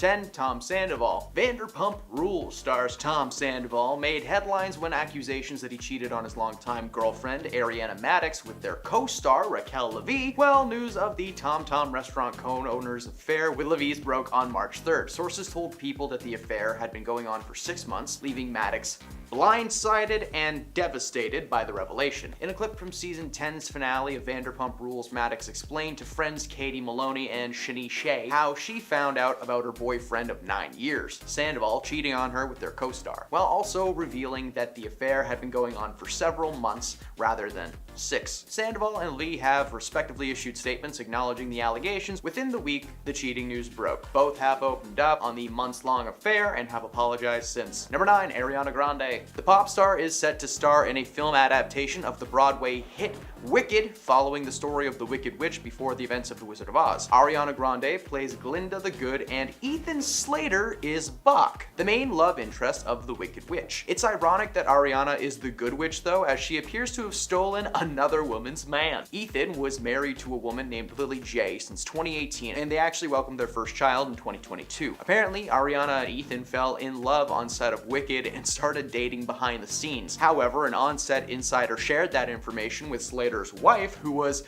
10. Tom Sandoval. Vanderpump Rules stars Tom Sandoval made headlines when accusations that he cheated on his longtime girlfriend, Ariana Madix, with their co-star, Raquel Levy. Well, news of the Tom Tom restaurant co-owner's affair with Levy's broke on March 3rd. Sources told People that the affair had been going on for 6 months, leaving Madix blindsided and devastated by the revelation. In a clip from season 10's finale of Vanderpump Rules, Madix explained to friends Katie Maloney and Shani Shea how she found out about her boyfriend of 9 years, Sandoval, cheating on her with their co-star, while also revealing that the affair had been going on for several months rather than 6. Sandoval and Lee have respectively issued statements acknowledging the allegations within the week the cheating news broke. Both have opened up on the months-long affair and have apologized since. Number 9. Ariana Grande. The pop star is set to star in a film adaptation of the Broadway hit Wicked, following the story of the Wicked Witch before the events of The Wizard of Oz. Ariana Grande plays Glinda the Good, and Ethan Slater is Buck, the main love interest of the Wicked Witch. It's ironic that Ariana is the Good Witch, though, as she appears to have stolen another woman's man. Ethan was married to a woman named Lily J since 2018, and they actually welcomed their first child in 2022. Apparently, Ariana and Ethan fell in love on set of Wicked and started dating behind the scenes. However, an on-set insider shared that information with Slater's wife, who was,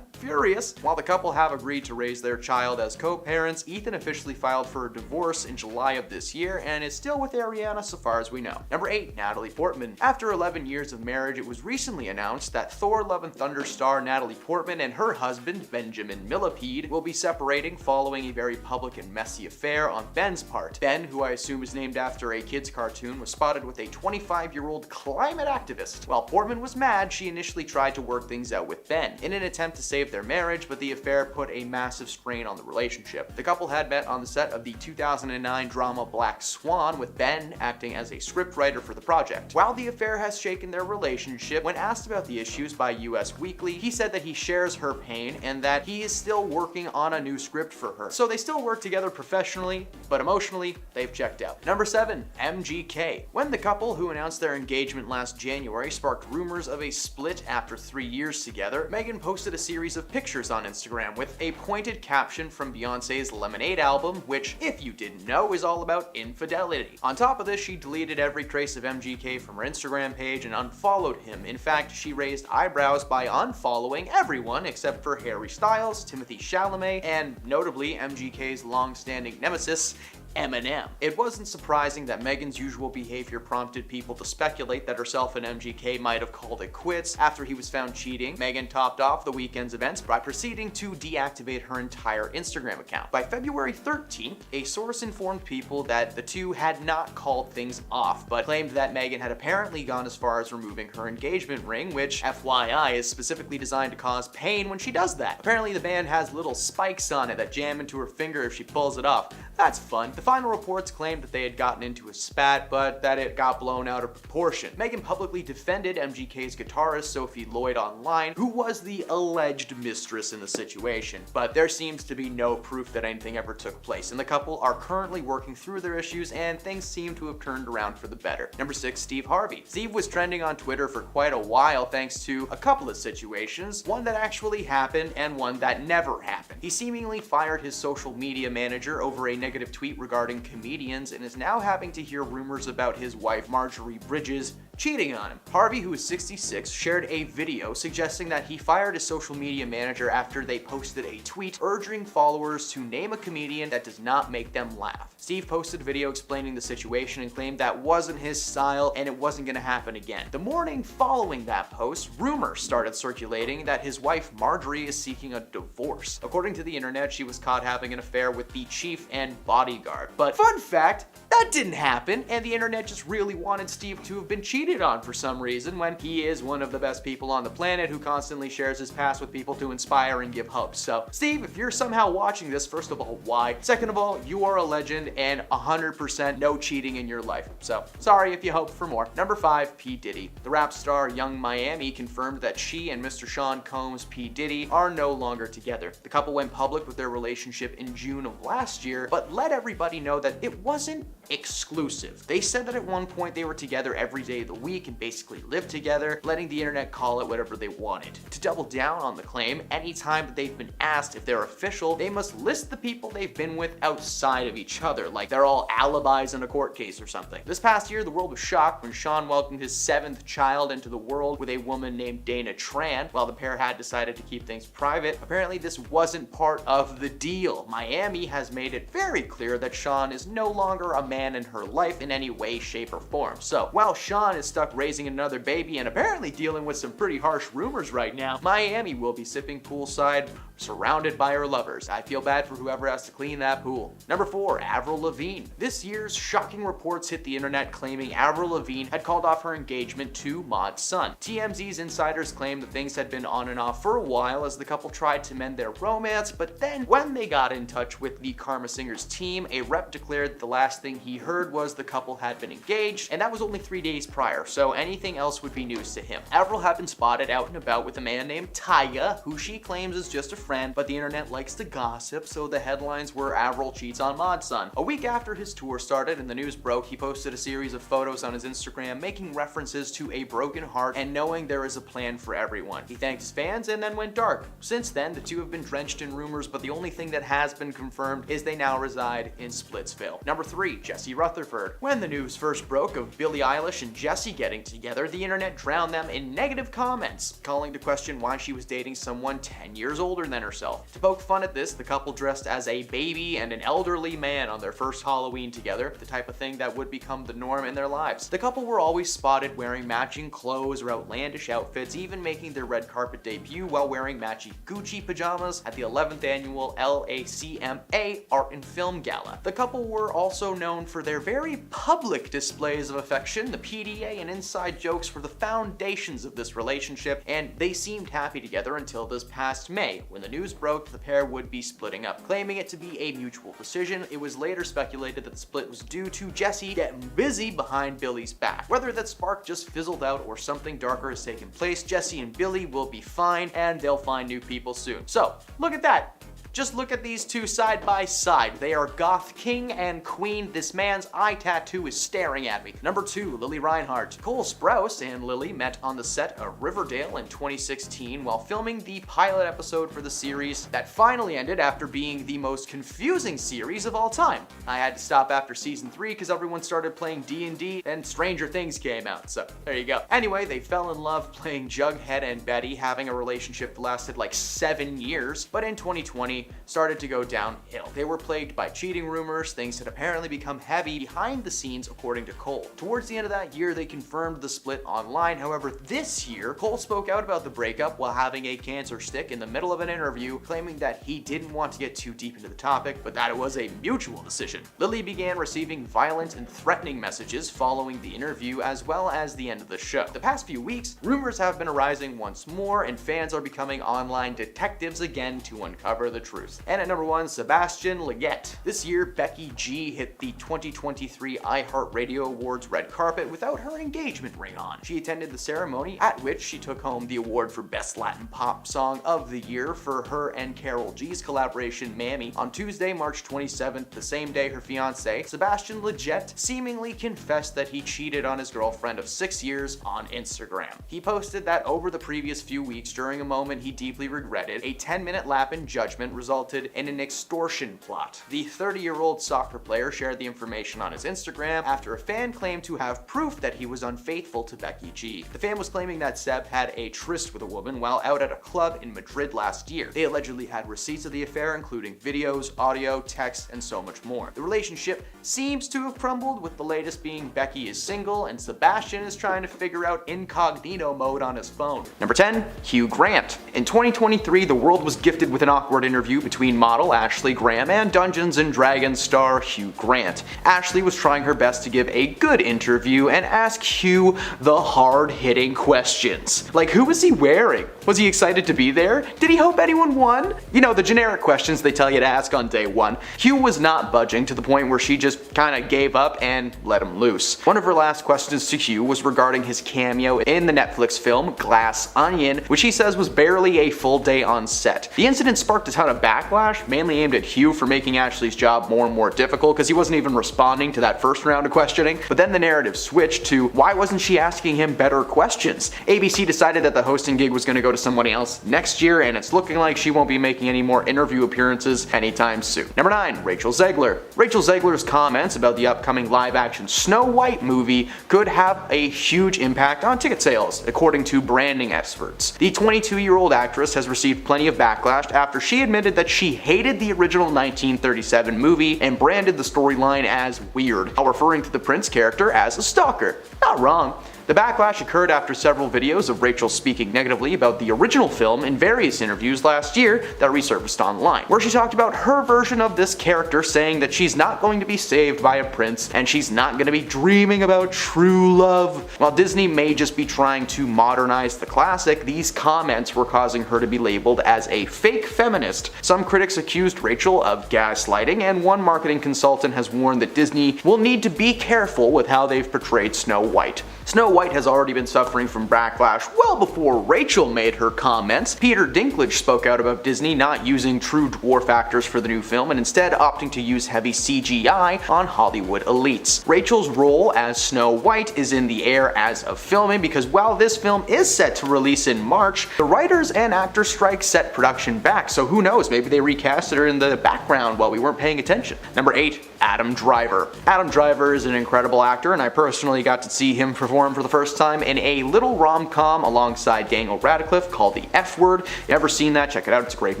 furious. While the couple have agreed to raise their child as co-parents, Ethan officially filed for a divorce in July of this year and is still with Ariana so far as we know. Number 8. Natalie Portman. After 11 years of marriage, it was recently announced that Thor: Love and Thunder star Natalie Portman and her husband, Benjamin Millipede, will be separating following a very public and messy affair on Ben's part. Ben, who I assume is named after a kid's cartoon, was spotted with a 25-year-old climate activist. While Portman was mad, she initially tried to work things out with Ben in an attempt to save their marriage, but the affair put a massive strain on the relationship. The couple had met on the set of the 2009 drama Black Swan, with Ben acting as a scriptwriter for the project. While the affair has shaken their relationship, when asked about the issues by US Weekly, he said that he shares her pain and that he is still working on a new script for her. So they still work together professionally, but emotionally, they've checked out. Number 7. MGK. When the couple, who announced their engagement last January, sparked rumors of a split after 3 years together, Megan posted a series of pictures on Instagram with a pointed caption from Beyonce's Lemonade album, which, if you didn't know, is all about infidelity. On top of this, she deleted every trace of MGK from her Instagram page and unfollowed him. In fact, she raised eyebrows by unfollowing everyone except for Harry Styles, Timothée Chalamet, and notably MGK's long-standing nemesis, Eminem. It wasn't surprising that Megan's usual behavior prompted people to speculate that herself and MGK might have called it quits after he was found cheating. Megan topped off the weekend's events by proceeding to deactivate her entire Instagram account. By February 13th, a source informed People that the two had not called things off, but claimed that Megan had apparently gone as far as removing her engagement ring, which, FYI, is specifically designed to cause pain when she does that. Apparently the band has little spikes on it that jam into her finger if she pulls it off. That's fun. The final reports claimed that they had gotten into a spat, but that it got blown out of proportion. Megan publicly defended MGK's guitarist Sophie Lloyd online, who was the alleged mistress in the situation. But there seems to be no proof that anything ever took place, and the couple are currently working through their issues, and things seem to have turned around for the better. Number 6. Steve Harvey. Steve was trending on Twitter for quite a while thanks to a couple of situations, one that actually happened and one that never happened. He seemingly fired his social media manager over a negative tweet regarding comedians and is now having to hear rumors about his wife Marjorie Bridges cheating on him. Harvey, who is 66, shared a video suggesting that he fired his social media manager after they posted a tweet urging followers to name a comedian that does not make them laugh. Steve posted a video explaining the situation and claimed that wasn't his style and it wasn't gonna happen again. The morning following that post, rumors started circulating that his wife Marjorie is seeking a divorce. According to the internet, she was caught having an affair with the chief and bodyguard. But fun fact, that didn't happen, and the internet just really wanted Steve to have been cheated on for some reason, when he is one of the best people on the planet who constantly shares his past with people to inspire and give hope. So, Steve, if you're somehow watching this, first of all, why? Second of all, you are a legend and 100% no cheating in your life. So, sorry if you hoped for more. Number 5, P. Diddy. The rap star Young Miami confirmed that she and Mr. Sean Combs, P. Diddy, are no longer together. The couple went public with their relationship in June of last year, but let everybody know that it wasn't exclusive exclusive. They said that at one point they were together every day of the week and basically lived together, letting the internet call it whatever they wanted. To double down on the claim, anytime that they've been asked if they're official, they must list the people they've been with outside of each other, like they're all alibis in a court case or something. This past year, the world was shocked when Sean welcomed his 7th child into the world with a woman named Dana Tran. While the pair had decided to keep things private, apparently this wasn't part of the deal. Miami has made it very clear that Sean is no longer a man in her life in any way, shape, or form. So, while Sean is stuck raising another baby and apparently dealing with some pretty harsh rumors right now, Miami will be sipping poolside, surrounded by her lovers. I feel bad for whoever has to clean that pool. Number 4, Avril Lavigne. This year's shocking reports hit the internet claiming Avril Lavigne had called off her engagement to Mod's son. TMZ's insiders claim that things had been on and off for a while as the couple tried to mend their romance, but then when they got in touch with the Karma Singers team, a rep declared that the last thing he heard was the couple had been engaged, and that was only 3 days prior, so anything else would be news to him. Avril had been spotted out and about with a man named Tyga, who she claims is just a friend, but the internet likes to gossip, so the headlines were Avril cheats on Mod's son. A week after his tour started and the news broke, he posted a series of photos on his Instagram making references to a broken heart and knowing there is a plan for everyone. He thanked his fans and then went dark. Since then, the two have been drenched in rumors, but the only thing that has been confirmed is they now reside in Splitsville. Number 3, Jesse Rutherford. When the news first broke of Billie Eilish and Jesse getting together, the internet drowned them in negative comments, calling to question why she was dating someone 10 years older than herself. To poke fun at this, the couple dressed as a baby and an elderly man on their first Halloween together, the type of thing that would become the norm in their lives. The couple were always spotted wearing matching clothes or outlandish outfits, even making their red carpet debut while wearing matching Gucci pajamas at the 11th annual LACMA Art and Film Gala. The couple were also known for their very public displays of affection. The PDA and inside jokes were the foundations of this relationship, and they seemed happy together until this past May, when the news broke the pair would be splitting up. Claiming it to be a mutual decision, it was later speculated that the split was due to Jesse getting busy behind Billie's back. Whether that spark just fizzled out or something darker has taken place, Jesse and Billie will be fine and they'll find new people soon. So, look at that. Just look at these two side by side. They are goth king and queen. This man's eye tattoo is staring at me. Number 2, Lily Reinhart. Cole Sprouse and Lily met on the set of Riverdale in 2016 while filming the pilot episode for the series that finally ended after being the most confusing series of all time. I had to stop after season 3 because everyone started playing D&D and Stranger Things came out, so there you go. Anyway, they fell in love playing Jughead and Betty, having a relationship that lasted like 7 years, but in 2020, started to go downhill. They were plagued by cheating rumors, things had apparently become heavy behind the scenes according to Cole. Towards the end of that year, they confirmed the split online. However, this year, Cole spoke out about the breakup while having a cancer stick in the middle of an interview, claiming that he didn't want to get too deep into the topic, but that it was a mutual decision. Lily began receiving violent and threatening messages following the interview as well as the end of the show. The past few weeks, rumors have been arising once more, and fans are becoming online detectives again to uncover the truth. And at number 1, Sebastian Leggett. This year, Becky G hit the 2023 iHeartRadio Awards red carpet without her engagement ring on. She attended the ceremony, at which she took home the award for Best Latin Pop Song of the Year for her and Karol G's collaboration Mammy. On Tuesday, March 27th, the same day her fiance, Sebastian Leggett, seemingly confessed that he cheated on his girlfriend of 6 years on Instagram. He posted that over the previous few weeks, during a moment he deeply regretted, a 10-minute lap in judgment resulted in an extortion plot. The 30-year-old soccer player shared the information on his Instagram after a fan claimed to have proof that he was unfaithful to Becky G. The fan was claiming that Seb had a tryst with a woman while out at a club in Madrid last year. They allegedly had receipts of the affair, including videos, audio, text, and so much more. The relationship seems to have crumbled, with the latest being Becky is single and Sebastian is trying to figure out incognito mode on his phone. Number 10, Hugh Grant. In 2023, the world was gifted with an awkward interview between model Ashley Graham and Dungeons & Dragons star Hugh Grant. Ashley was trying her best to give a good interview and ask Hugh the hard-hitting questions. Like, who was he wearing? Was he excited to be there? Did he hope anyone won? You know, the generic questions they tell you to ask on day 1. Hugh was not budging, to the point where she just kinda gave up and let him loose. One of her last questions to Hugh was regarding his cameo in the Netflix film Glass Onion, which he says was barely a full day on set. The incident sparked a ton of backlash, mainly aimed at Hugh for making Ashley's job more and more difficult because he wasn't even responding to that first round of questioning. But then the narrative switched to why wasn't she asking him better questions? ABC decided that the hosting gig was going to go to someone else next year, and it's looking like she won't be making any more interview appearances anytime soon. Number 9. Rachel Zegler. Rachel Zegler's comments about the upcoming live-action Snow White movie could have a huge impact on ticket sales, according to branding experts. The 22-year-old actress has received plenty of backlash after she admitted that she hated the original 1937 movie and branded the storyline as weird, while referring to the Prince character as a stalker. Not wrong. The backlash occurred after several videos of Rachel speaking negatively about the original film in various interviews last year that resurfaced online, where she talked about her version of this character, saying that she's not going to be saved by a prince and she's not going to be dreaming about true love. While Disney may just be trying to modernize the classic, these comments were causing her to be labeled as a fake feminist. Some critics accused Rachel of gaslighting, and one marketing consultant has warned that Disney will need to be careful with how they've portrayed Snow White. Snow White has already been suffering from backlash well before Rachel made her comments. Peter Dinklage spoke out about Disney not using true dwarf actors for the new film and instead opting to use heavy CGI on Hollywood elites. Rachel's role as Snow White is in the air as of filming because while this film is set to release in March, the writers and actors strike set production back, so who knows, maybe they recasted her in the background while we weren't paying attention. Number 8. Adam Driver. Adam Driver is an incredible actor, and I personally got to see him perform for the first time in a little rom-com alongside Daniel Radcliffe called The F Word. If you ever seen that, check it out, it's a great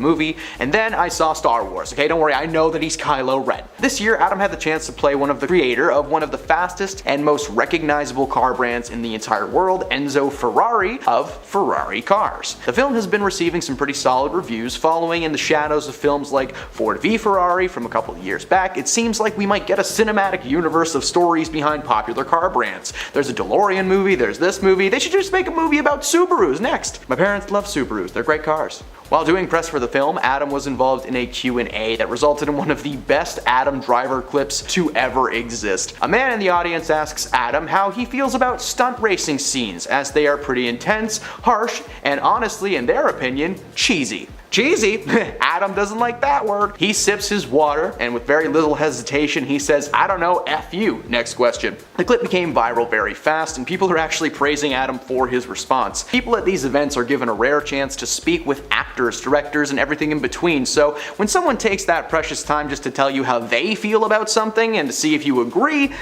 movie. And then I saw Star Wars. Okay, don't worry, I know that he's Kylo Ren. This year, Adam had the chance to play one of the creator of one of the fastest and most recognizable car brands in the entire world, Enzo Ferrari of Ferrari Cars. The film has been receiving some pretty solid reviews, following in the shadows of films like Ford v Ferrari from a couple of years back. It seems like we might get a cinematic universe of stories behind popular car brands. There's a DeLorean movie, there's this movie, they should just make a movie about Subarus next. My parents love Subarus, they're great cars. While doing press for the film, Adam was involved in a Q&A that resulted in one of the best Adam Driver clips to ever exist. A man in the audience asks Adam how he feels about stunt racing scenes, as they are pretty intense, harsh, and honestly, in their opinion, cheesy. Cheesy? Adam doesn't like that word. He sips his water, and with very little hesitation, he says, I don't know, F you. Next question. The clip became viral very fast, and people are actually praising Adam for his response. People at these events are given a rare chance to speak with actors, directors, and everything in between, so when someone takes that precious time just to tell you how they feel about something and to see if you agree,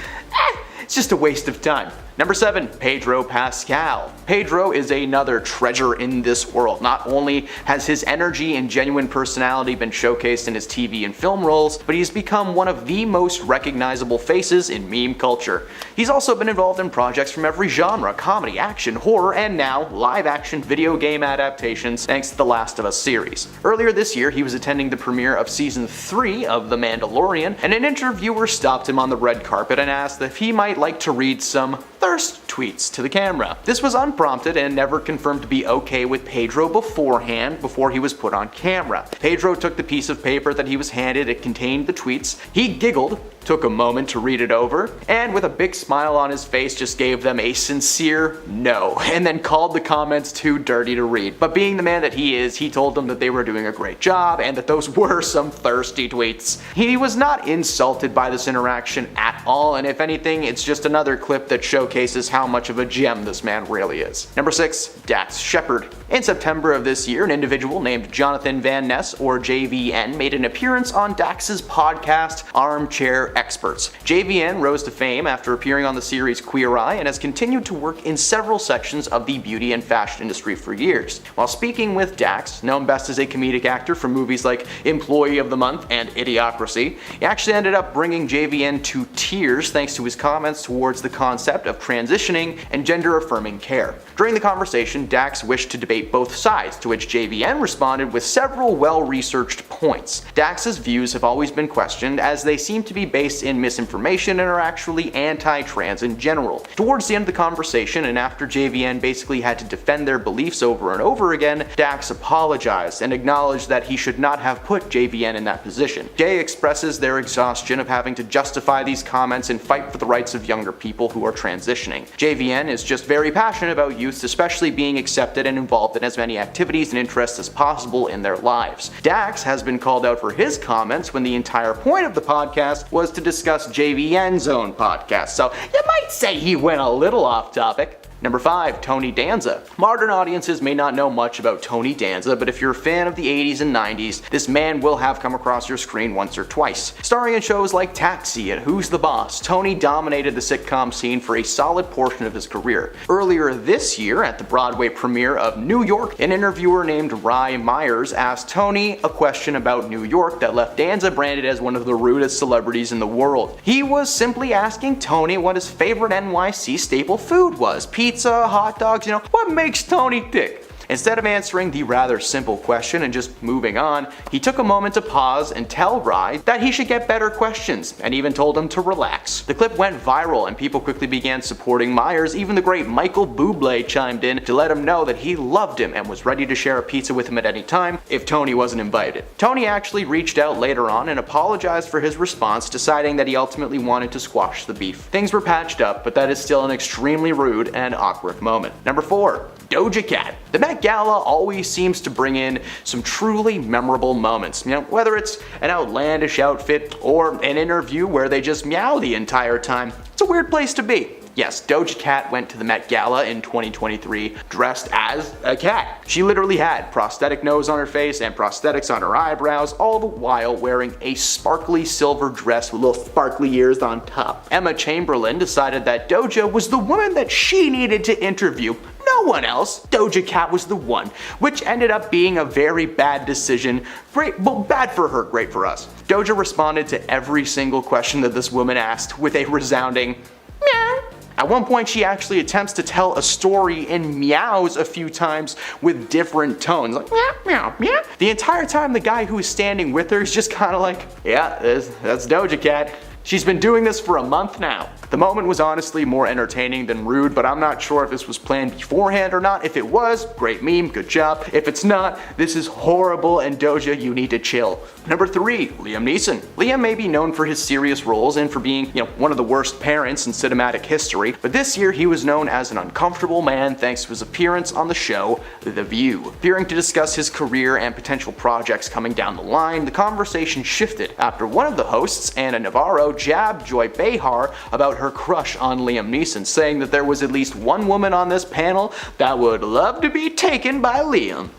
it's just a waste of time. Number 7. Pedro Pascal. Pedro is another treasure in this world. Not only has his energy and genuine personality been showcased in his TV and film roles, but he's become one of the most recognizable faces in meme culture. He's also been involved in projects from every genre: comedy, action, horror, and now live-action video game adaptations thanks to the Last of Us series. Earlier this year, he was attending the premiere of Season 3 of The Mandalorian, and an interviewer stopped him on the red carpet and asked if he might like to read some thirst tweets to the camera. This was unprompted and never confirmed to be okay with Pedro beforehand, before he was put on camera. Pedro took the piece of paper that he was handed. It contained the tweets. He giggled, took a moment to read it over, and with a big smile on his face just gave them a sincere no, and then called the comments too dirty to read. But being the man that he is, he told them that they were doing a great job and that those were some thirsty tweets. He was not insulted by this interaction at all, and if anything, it's just another clip that showcases how much of a gem this man really is. Number 6. Dax Shepard. In September of this year, an individual named Jonathan Van Ness, or JVN, made an appearance on Dax's podcast, Armchair Experts. JVN rose to fame after appearing on the series Queer Eye and has continued to work in several sections of the beauty and fashion industry for years. While speaking with Dax, known best as a comedic actor from movies like Employee of the Month and Idiocracy, he actually ended up bringing JVN to tears thanks to his comments towards the concept of transitioning and gender-affirming care. During the conversation, Dax wished to debate both sides, to which JVN responded with several well-researched points. Dax's views have always been questioned, as they seem to be based based in misinformation and are actually anti-trans in general. Towards the end of the conversation, and after JVN basically had to defend their beliefs over and over again, Dax apologized and acknowledged that he should not have put JVN in that position. Jay expresses their exhaustion of having to justify these comments and fight for the rights of younger people who are transitioning. JVN is just very passionate about youths especially being accepted and involved in as many activities and interests as possible in their lives. Dax has been called out for his comments when the entire point of the podcast was to discuss JVN's own podcast, so you might say he went a little off topic. Number 5, Tony Danza. Modern audiences may not know much about Tony Danza, but if you're a fan of the 80s and 90s, this man will have come across your screen once or twice. Starring in shows like Taxi and Who's the Boss, Tony dominated the sitcom scene for a solid portion of his career. Earlier this year, at the Broadway premiere of New York, an interviewer named Rye Myers asked Tony a question about New York that left Danza branded as one of the rudest celebrities in the world. He was simply asking Tony what his favorite NYC staple food was. Pizza, hot dogs, what makes Tony tick? Instead of answering the rather simple question and just moving on, he took a moment to pause and tell Rye that he should get better questions, and even told him to relax. The clip went viral and people quickly began supporting Myers. Even the great Michael Bublé chimed in to let him know that he loved him and was ready to share a pizza with him at any time if Tony wasn't invited. Tony actually reached out later on and apologized for his response, deciding that he ultimately wanted to squash the beef. Things were patched up, but that is still an extremely rude and awkward moment. Number 4. Doja Cat. The Met Gala always seems to bring in some truly memorable moments, whether it's an outlandish outfit or an interview where they just meow the entire time. It's a weird place to be. Yes, Doja Cat went to the Met Gala in 2023 dressed as a cat. She literally had prosthetic nose on her face and prosthetics on her eyebrows, all the while wearing a sparkly silver dress with little sparkly ears on top. Emma Chamberlain decided that Doja was the woman that she needed to interview. No one else. Doja Cat was the one, which ended up being a very bad decision. Bad for her, great for us. Doja responded to every single question that this woman asked with a resounding meow. At one point, she actually attempts to tell a story and meows a few times with different tones, like meow, meow, meow. The entire time, the guy who is standing with her is just kind of like, yeah, that's Doja Cat. She's been doing this for a month now. The moment was honestly more entertaining than rude, but I'm not sure if this was planned beforehand or not. If it was, great meme, good job. If it's not, this is horrible and Doja, you need to chill. Number 3, Liam Neeson. Liam may be known for his serious roles and for being, one of the worst parents in cinematic history, but this year he was known as an uncomfortable man thanks to his appearance on the show The View. Appearing to discuss his career and potential projects coming down the line, the conversation shifted after one of the hosts, Anna Navarro, jabbed Joy Behar about her crush on Liam Neeson, saying that there was at least one woman on this panel that would love to be taken by Liam.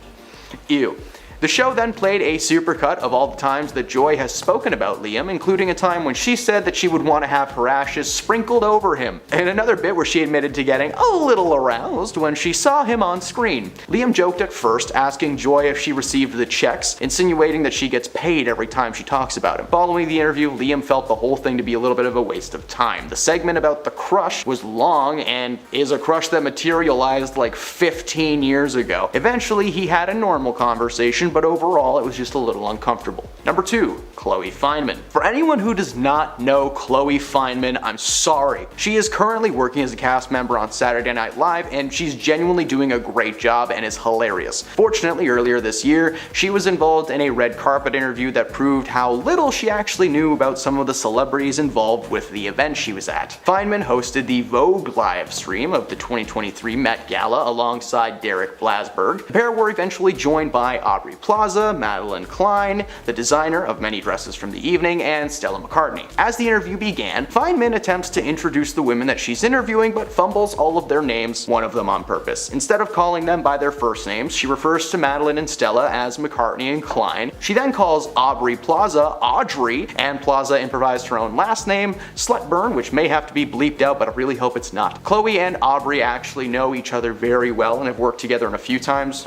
Ew. The show then played a supercut of all the times that Joy has spoken about Liam, including a time when she said that she would want to have her ashes sprinkled over him, and another bit where she admitted to getting a little aroused when she saw him on screen. Liam joked at first, asking Joy if she received the checks, insinuating that she gets paid every time she talks about him. Following the interview, Liam felt the whole thing to be a little bit of a waste of time. The segment about the crush was long and is a crush that materialized like 15 years ago. Eventually, he had a normal conversation, but overall it was just a little uncomfortable. Number 2, Chloe Fineman. For anyone who does not know Chloe Fineman, I'm sorry. She is currently working as a cast member on Saturday Night Live, and she's genuinely doing a great job and is hilarious. Fortunately, earlier this year, she was involved in a red carpet interview that proved how little she actually knew about some of the celebrities involved with the event she was at. Fineman hosted the Vogue live stream of the 2023 Met Gala alongside Derek Blasberg. The pair were eventually joined by Aubrey Plaza, Madeline Klein, the designer of many dresses from the evening, and Stella McCartney. As the interview began, Fineman attempts to introduce the women that she's interviewing but fumbles all of their names, one of them on purpose. Instead of calling them by their first names, she refers to Madeline and Stella as McCartney and Klein. She then calls Aubrey Plaza Audrey, and Plaza improvised her own last name, Slutburn, which may have to be bleeped out, but I really hope it's not. Chloe and Aubrey actually know each other very well and have worked together in a few times.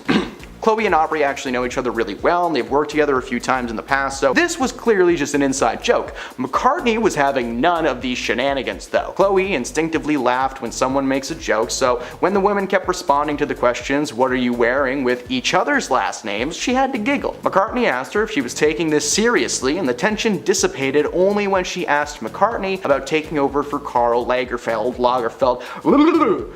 Chloe and Aubrey actually know each other really well, and they've worked together a few times in the past, so this was clearly just an inside joke. McCartney was having none of these shenanigans though. Chloe instinctively laughed when someone makes a joke, so when the women kept responding to the questions, "What are you wearing?" with each other's last names, she had to giggle. McCartney asked her if she was taking this seriously, and the tension dissipated only when she asked McCartney about taking over for Karl Lagerfeld,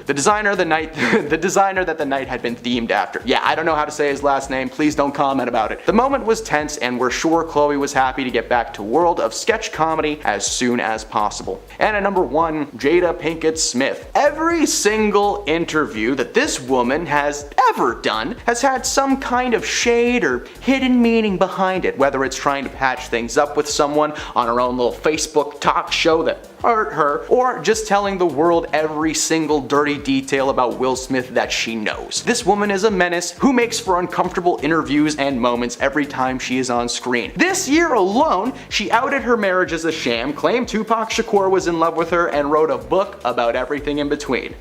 the designer that the night had been themed after. Yeah, I don't know how to say his last name, please don't comment about it. The moment was tense, and we're sure Chloe was happy to get back to world of sketch comedy as soon as possible. And at number 1, Jada Pinkett Smith. Every single interview that this woman has ever done has had some kind of shade or hidden meaning behind it, whether it's trying to patch things up with someone on her own little Facebook talk show that hurt her, or just telling the world every single dirty detail about Will Smith that she knows. This woman is a menace who makes for uncomfortable interviews and moments every time she is on screen. This year alone, she outed her marriage as a sham, claimed Tupac Shakur was in love with her, and wrote a book about everything in between.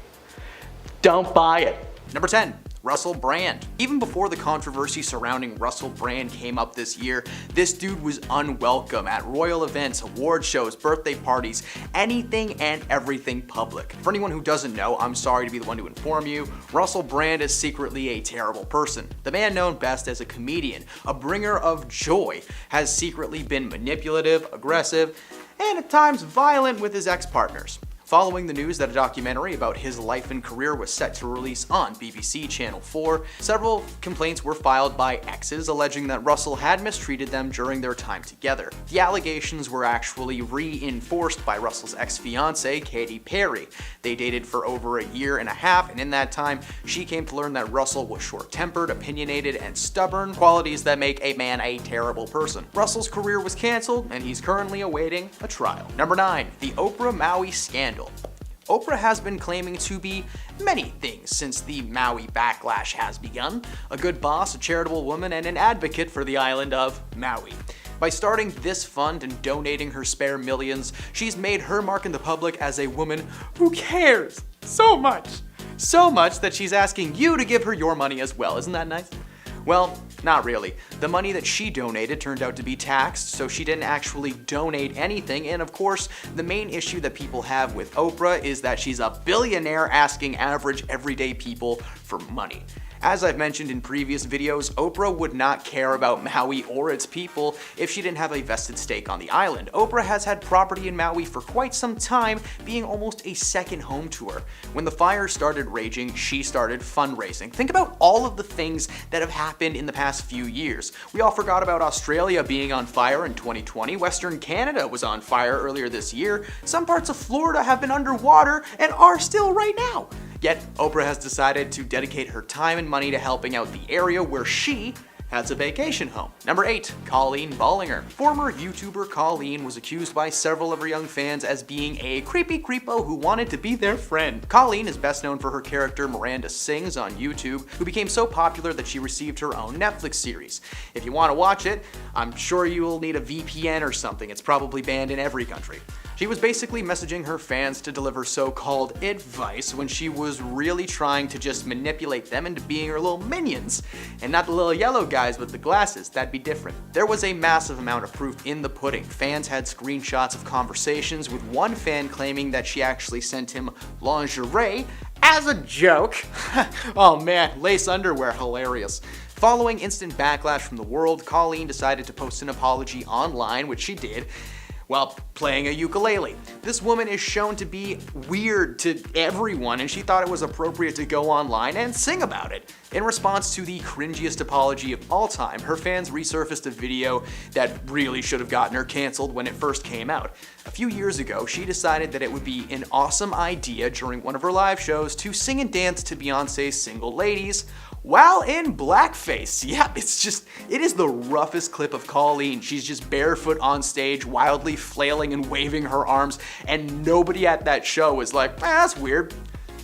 Don't buy it. Number 10. Russell Brand. Even before the controversy surrounding Russell Brand came up this year, this dude was unwelcome at royal events, award shows, birthday parties, anything and everything public. For anyone who doesn't know, I'm sorry to be the one to inform you, Russell Brand is secretly a terrible person. The man known best as a comedian, a bringer of joy, has secretly been manipulative, aggressive, and at times violent with his ex-partners. Following the news that a documentary about his life and career was set to release on BBC Channel 4, several complaints were filed by exes alleging that Russell had mistreated them during their time together. The allegations were actually reinforced by Russell's ex-fiancée, Katy Perry. They dated for over a year and a half, and in that time, she came to learn that Russell was short-tempered, opinionated, and stubborn, qualities that make a man a terrible person. Russell's career was cancelled, and he's currently awaiting a trial. Number 9. The Oprah Maui Scandal. Oprah has been claiming to be many things since the Maui backlash has begun. A good boss, a charitable woman, and an advocate for the island of Maui. By starting this fund and donating her spare millions, she's made her mark in the public as a woman who cares so much. So much that she's asking you to give her your money as well. Isn't that nice? Well, not really. The money that she donated turned out to be taxed, so she didn't actually donate anything, and of course, the main issue that people have with Oprah is that she's a billionaire asking average everyday people for money. As I've mentioned in previous videos, Oprah would not care about Maui or its people if she didn't have a vested stake on the island. Oprah has had property in Maui for quite some time, being almost a second home to her. When the fire started raging, she started fundraising. Think about all of the things that have happened in the past few years. We all forgot about Australia being on fire in 2020, Western Canada was on fire earlier this year, some parts of Florida have been underwater and are still right now. Yet, Oprah has decided to dedicate her time and money to helping out the area where she has a vacation home. Number 8. Colleen Ballinger. Former YouTuber Colleen was accused by several of her young fans as being a creepy creepo who wanted to be their friend. Colleen is best known for her character Miranda Sings on YouTube, who became so popular that she received her own Netflix series. If you want to watch it, I'm sure you will need a VPN or something. It's probably banned in every country. She was basically messaging her fans to deliver so-called advice when she was really trying to just manipulate them into being her little minions. And not the little yellow guys with the glasses, that'd be different. There was a massive amount of proof in the pudding. Fans had screenshots of conversations, with one fan claiming that she actually sent him lingerie as a joke. Oh man, lace underwear, hilarious. Following instant backlash from the world, Colleen decided to post an apology online, which she did, while playing a ukulele. This woman is shown to be weird to everyone, and she thought it was appropriate to go online and sing about it. In response to the cringiest apology of all time, her fans resurfaced a video that really should have gotten her canceled when it first came out. A few years ago, she decided that it would be an awesome idea during one of her live shows to sing and dance to Beyonce's Single Ladies while in blackface. Yep, it is the roughest clip of Colleen. She's just barefoot on stage, wildly flailing and waving her arms, and nobody at that show is like, that's weird.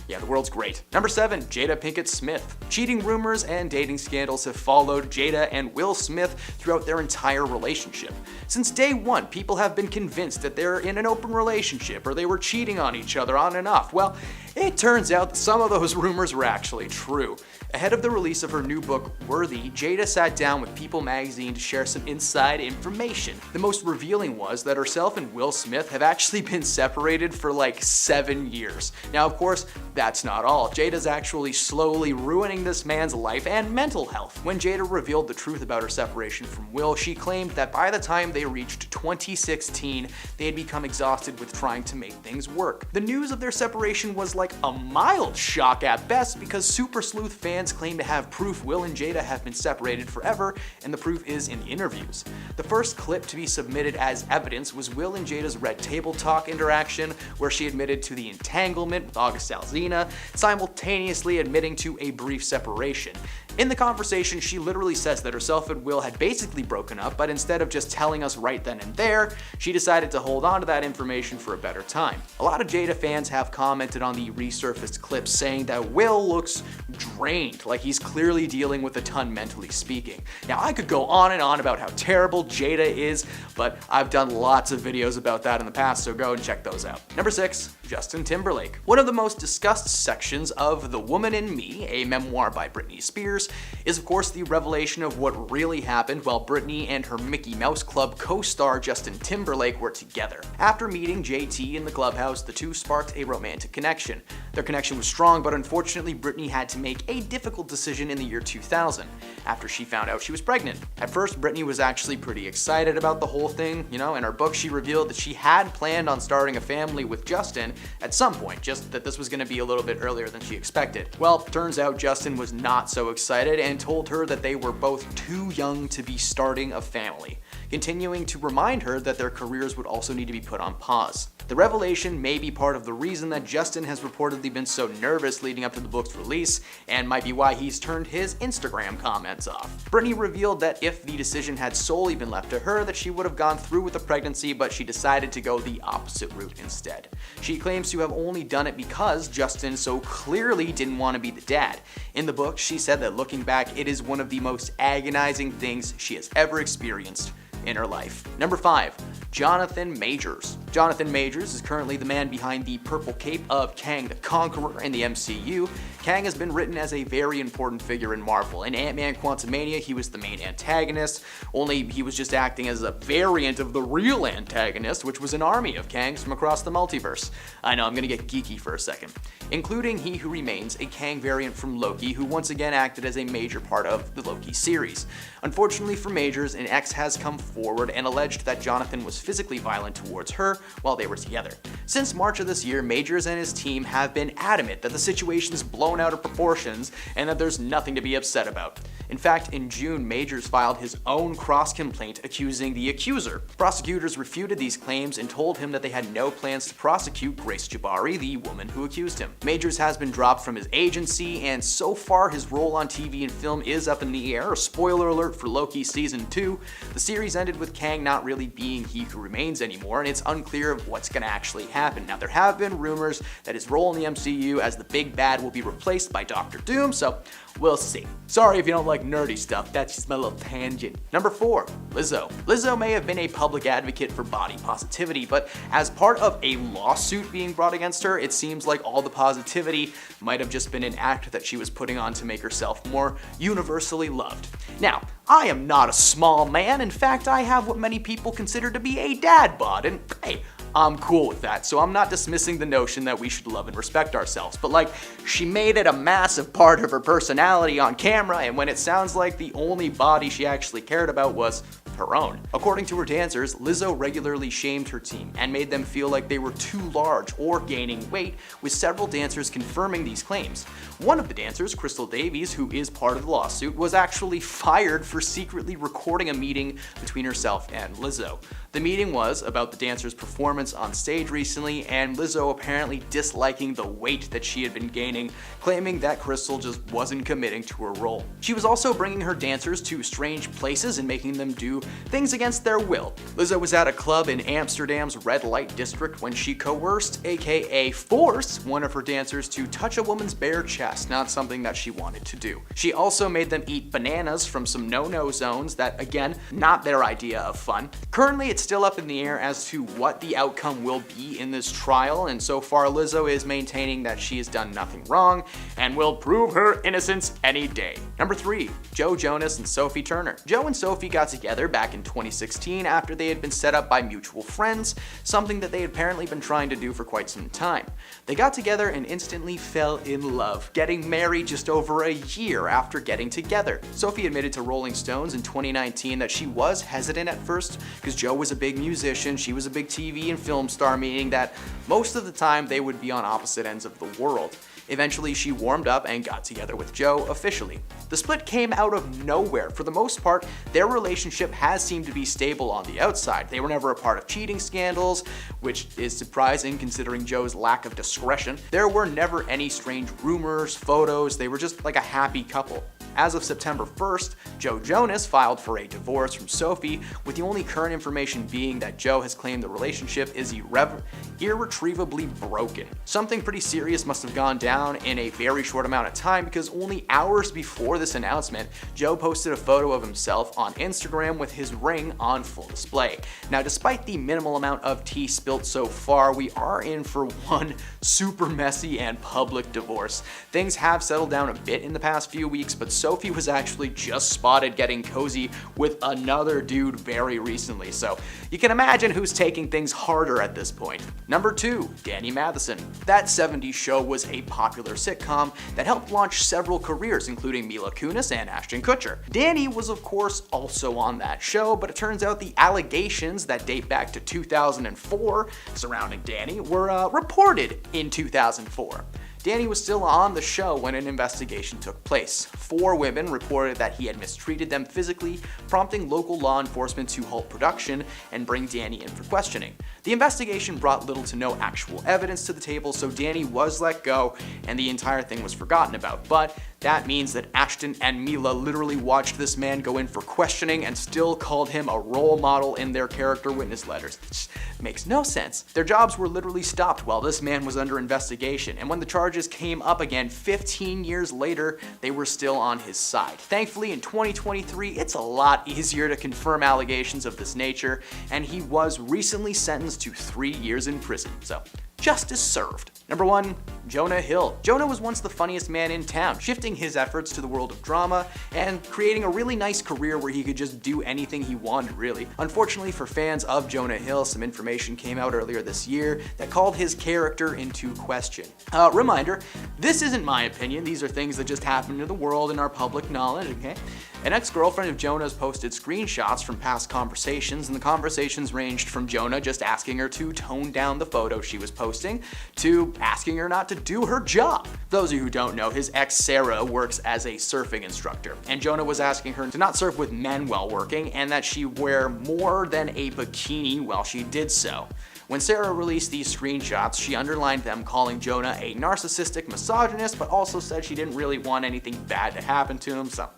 Yeah, the world's great. Number 7, Jada Pinkett Smith. Cheating rumors and dating scandals have followed Jada and Will Smith throughout their entire relationship. Since day one, people have been convinced that they're in an open relationship or they were cheating on each other on and off. Well, it turns out that some of those rumors were actually true. Ahead of the release of her new book, Worthy, Jada sat down with People magazine to share some inside information. The most revealing was that herself and Will Smith have actually been separated for like 7 years. Now, of course, that's not all. Jada's actually slowly ruining this man's life and mental health. When Jada revealed the truth about her separation from Will, she claimed that by the time they reached 2016, they had become exhausted with trying to make things work. The news of their separation was like a mild shock at best, because Super Sleuth fans claim to have proof Will and Jada have been separated forever, and the proof is in the interviews. The first clip to be submitted as evidence was Will and Jada's Red Table Talk interaction, where she admitted to the entanglement with August Alsina, simultaneously admitting to a brief separation. In the conversation, she literally says that herself and Will had basically broken up, but instead of just telling us right then and there, she decided to hold on to that information for a better time. A lot of Jada fans have commented on the resurfaced clips, saying that Will looks drained, like he's clearly dealing with a ton mentally speaking. Now, I could go on and on about how terrible Jada is, but I've done lots of videos about that in the past, so go and check those out. Number 6, Justin Timberlake. One of the most discussed sections of The Woman in Me, a memoir by Britney Spears, is of course the revelation of what really happened while Britney and her Mickey Mouse Club co-star Justin Timberlake were together. After meeting JT in the clubhouse, the two sparked a romantic connection. Their connection was strong, but unfortunately Britney had to make a difficult decision in the year 2000, after she found out she was pregnant. At first, Britney was actually pretty excited about the whole thing. In her book she revealed that she had planned on starting a family with Justin at some point, just that this was going to be a little bit earlier than she expected. Well, turns out Justin was not so excited and told her that they were both too young to be starting a family, continuing to remind her that their careers would also need to be put on pause. The revelation may be part of the reason that Justin has reportedly been so nervous leading up to the book's release, and might be why he's turned his Instagram comments off. Britney revealed that if the decision had solely been left to her, that she would have gone through with the pregnancy, but she decided to go the opposite route instead. She claims to have only done it because Justin so clearly didn't want to be the dad. In the book, she said that looking back, it is one of the most agonizing things she has ever experienced in her life. Number 5, Jonathan Majors. Jonathan Majors is currently the man behind the purple cape of Kang the Conqueror in the MCU. Kang has been written as a very important figure in Marvel. In Ant-Man Quantumania, he was the main antagonist, only he was just acting as a variant of the real antagonist, which was an army of Kangs from across the multiverse. I know, I'm gonna get geeky for a second. Including He Who Remains, a Kang variant from Loki, who once again acted as a major part of the Loki series. Unfortunately for Majors, an ex has come forward and alleged that Jonathan was physically violent towards her while they were together. Since March of this year, Majors and his team have been adamant that the situation is blown out of proportions and that there's nothing to be upset about. In fact, in June, Majors filed his own cross-complaint accusing the accuser. Prosecutors refuted these claims and told him that they had no plans to prosecute Grace Jabari, the woman who accused him. Majors has been dropped from his agency, and so far his role on TV and film is up in the air. Spoiler alert for Loki Season 2. The series ended with Kang not really being He Who Remains anymore, and it's unclear of what's going to actually happen. Now, there have been rumors that his role in the MCU as the big bad will be replaced by Doctor Doom, so we'll see. Sorry if you don't like nerdy stuff, that's just my little tangent. Number 4, Lizzo. Lizzo may have been a public advocate for body positivity, but as part of a lawsuit being brought against her, it seems like all the positivity might have just been an act that she was putting on to make herself more universally loved. Now, I am not a small man. In fact, I have what many people consider to be a dad bod, and hey, I'm cool with that, so I'm not dismissing the notion that we should love and respect ourselves, but she made it a massive part of her personality on camera, and when it sounds like the only body she actually cared about was her own. According to her dancers, Lizzo regularly shamed her team and made them feel like they were too large or gaining weight, with several dancers confirming these claims. One of the dancers, Crystal Davies, who is part of the lawsuit, was actually fired for secretly recording a meeting between herself and Lizzo. The meeting was about the dancer's performance on stage recently, and Lizzo apparently disliking the weight that she had been gaining, claiming that Crystal just wasn't committing to her role. She was also bringing her dancers to strange places and making them do things against their will. Lizzo was at a club in Amsterdam's red light district when she coerced, aka forced, one of her dancers to touch a woman's bare chest, not something that she wanted to do. She also made them eat bananas from some no-no zones that, again, not their idea of fun. Currently, it's still up in the air as to what the outcome will be in this trial, and so far Lizzo is maintaining that she has done nothing wrong and will prove her innocence any day. Number 3, Joe Jonas and Sophie Turner. Joe and Sophie got together back in 2016 after they had been set up by mutual friends, something that they had apparently been trying to do for quite some time. They got together and instantly fell in love, getting married just over a year after getting together. Sophie admitted to Rolling Stones in 2019 that she was hesitant at first because Joe was a big musician, she was a big TV and film star, meaning that most of the time they would be on opposite ends of the world. Eventually, she warmed up and got together with Joe officially. The split came out of nowhere. For the most part, their relationship has seemed to be stable on the outside. They were never a part of cheating scandals, which is surprising considering Joe's lack of discretion. There were never any strange rumors, photos, they were just like a happy couple. As of September 1st, Joe Jonas filed for a divorce from Sophie, with the only current information being that Joe has claimed the relationship is irretrievably broken. Something pretty serious must have gone down in a very short amount of time, because only hours before this announcement, Joe posted a photo of himself on Instagram with his ring on full display. Now, despite the minimal amount of tea spilt so far, we are in for one super messy and public divorce. Things have settled down a bit in the past few weeks, but Sophie was actually just spotted getting cozy with another dude very recently, so you can imagine who's taking things harder at this point. Number 2, Danny Matheson. That 70s Show was a popular sitcom that helped launch several careers, including Mila Kunis and Ashton Kutcher. Danny was of course also on that show, but it turns out the allegations that date back to 2004 surrounding Danny were reported in 2004. Danny was still on the show when an investigation took place. 4 women reported that he had mistreated them physically, prompting local law enforcement to halt production and bring Danny in for questioning. The investigation brought little to no actual evidence to the table, so Danny was let go and the entire thing was forgotten about. But that means that Ashton and Mila literally watched this man go in for questioning and still called him a role model in their character witness letters. It makes no sense. Their jobs were literally stopped while this man was under investigation, and when the charges came up again 15 years later, they were still on his side. Thankfully, in 2023, it's a lot easier to confirm allegations of this nature, and he was recently sentenced to 3 years in prison, so justice served. Number 1, Jonah Hill. Jonah was once the funniest man in town, shifting his efforts to the world of drama and creating a really nice career where he could just do anything he wanted, really. Unfortunately for fans of Jonah Hill, some information came out earlier this year that called his character into question. Reminder, this isn't my opinion, these are things that just happen in the world and are public knowledge, okay? An ex-girlfriend of Jonah's posted screenshots from past conversations, and the conversations ranged from Jonah just asking her to tone down the photo she was posting, to asking her not to do her job. Those of you who don't know, his ex Sarah works as a surfing instructor, and Jonah was asking her to not surf with men while working, and that she wear more than a bikini while she did so. When Sarah released these screenshots, she underlined them, calling Jonah a narcissistic misogynist, but also said she didn't really want anything bad to happen to him, so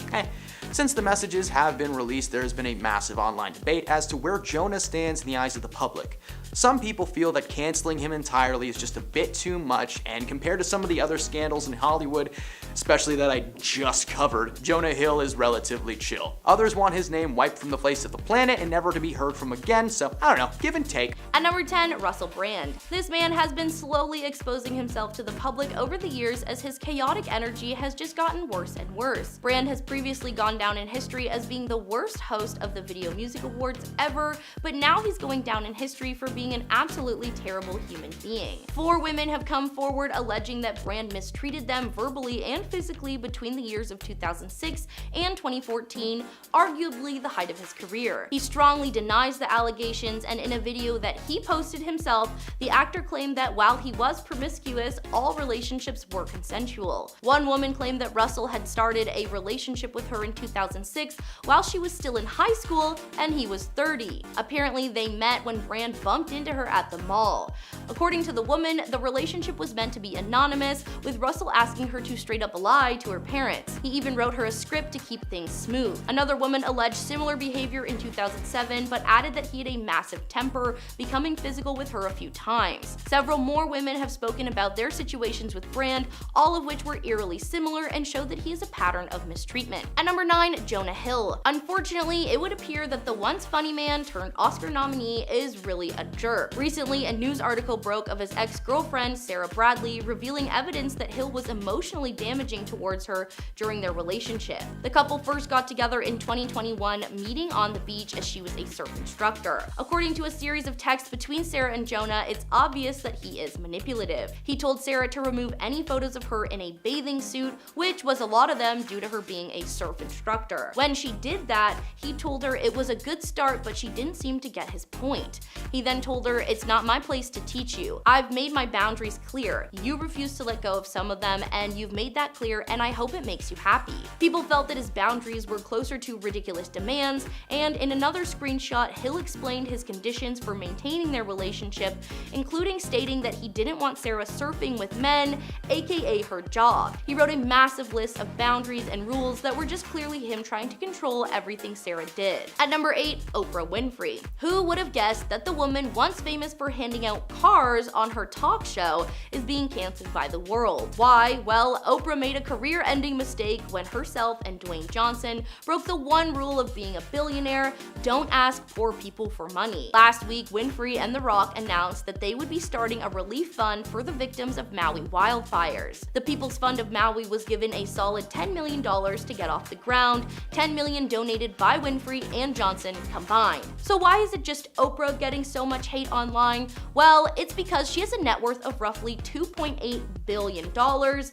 Since the messages have been released, there has been a massive online debate as to where Jonah stands in the eyes of the public. Some people feel that canceling him entirely is just a bit too much, and compared to some of the other scandals in Hollywood, especially that I just covered, Jonah Hill is relatively chill. Others want his name wiped from the face of the planet and never to be heard from again, so I don't know, give and take. At number 10, Russell Brand. This man has been slowly exposing himself to the public over the years as his chaotic energy has just gotten worse and worse. Brand has previously gone down in history as being the worst host of the Video Music Awards ever, but now he's going down in history for being an absolutely terrible human being. 4 women have come forward alleging that Brand mistreated them verbally and physically between the years of 2006 and 2014, arguably the height of his career. He strongly denies the allegations, and in a video that he posted himself, the actor claimed that while he was promiscuous, all relationships were consensual. One woman claimed that Russell had started a relationship with her in 2006 while she was still in high school and he was 30. Apparently, they met when Brand bumped bumped into her at the mall. According to the woman, the relationship was meant to be anonymous, with Russell asking her to straight up lie to her parents. He even wrote her a script to keep things smooth. Another woman alleged similar behavior in 2007, but added that he had a massive temper, becoming physical with her a few times. Several more women have spoken about their situations with Brand, all of which were eerily similar and showed that he is a pattern of mistreatment. At number 9, Jonah Hill. Unfortunately, it would appear that the once funny man turned Oscar nominee is really a jerk. Recently, a news article broke of his ex-girlfriend, Sarah Bradley, revealing evidence that Hill was emotionally damaging towards her during their relationship. The couple first got together in 2021, meeting on the beach as she was a surf instructor. According to a series of texts between Sarah and Jonah, it's obvious that he is manipulative. He told Sarah to remove any photos of her in a bathing suit, which was a lot of them due to her being a surf instructor. When she did that, he told her it was a good start, but she didn't seem to get his point. He then told her, "It's not my place to teach you. I've made my boundaries clear. You refuse to let go of some of them, and you've made that clear, and I hope it makes you happy." People felt that his boundaries were closer to ridiculous demands, and in another screenshot, Hill explained his conditions for maintaining their relationship, including stating that he didn't want Sarah surfing with men, aka her job. He wrote a massive list of boundaries and rules that were just clearly him trying to control everything Sarah did. At number 8, Oprah Winfrey. Who would have guessed that the woman once famous for handing out cars on her talk show is being canceled by the world? Why? Well, Oprah made a career-ending mistake when herself and Dwayne Johnson broke the one rule of being a billionaire: don't ask poor people for money. Last week, Winfrey and The Rock announced that they would be starting a relief fund for the victims of Maui wildfires. The People's Fund of Maui was given a solid $10 million to get off the ground, $10 million donated by Winfrey and Johnson combined. So why is it just Oprah getting so much hate online? Well, it's because she has a net worth of roughly $2.8 billion,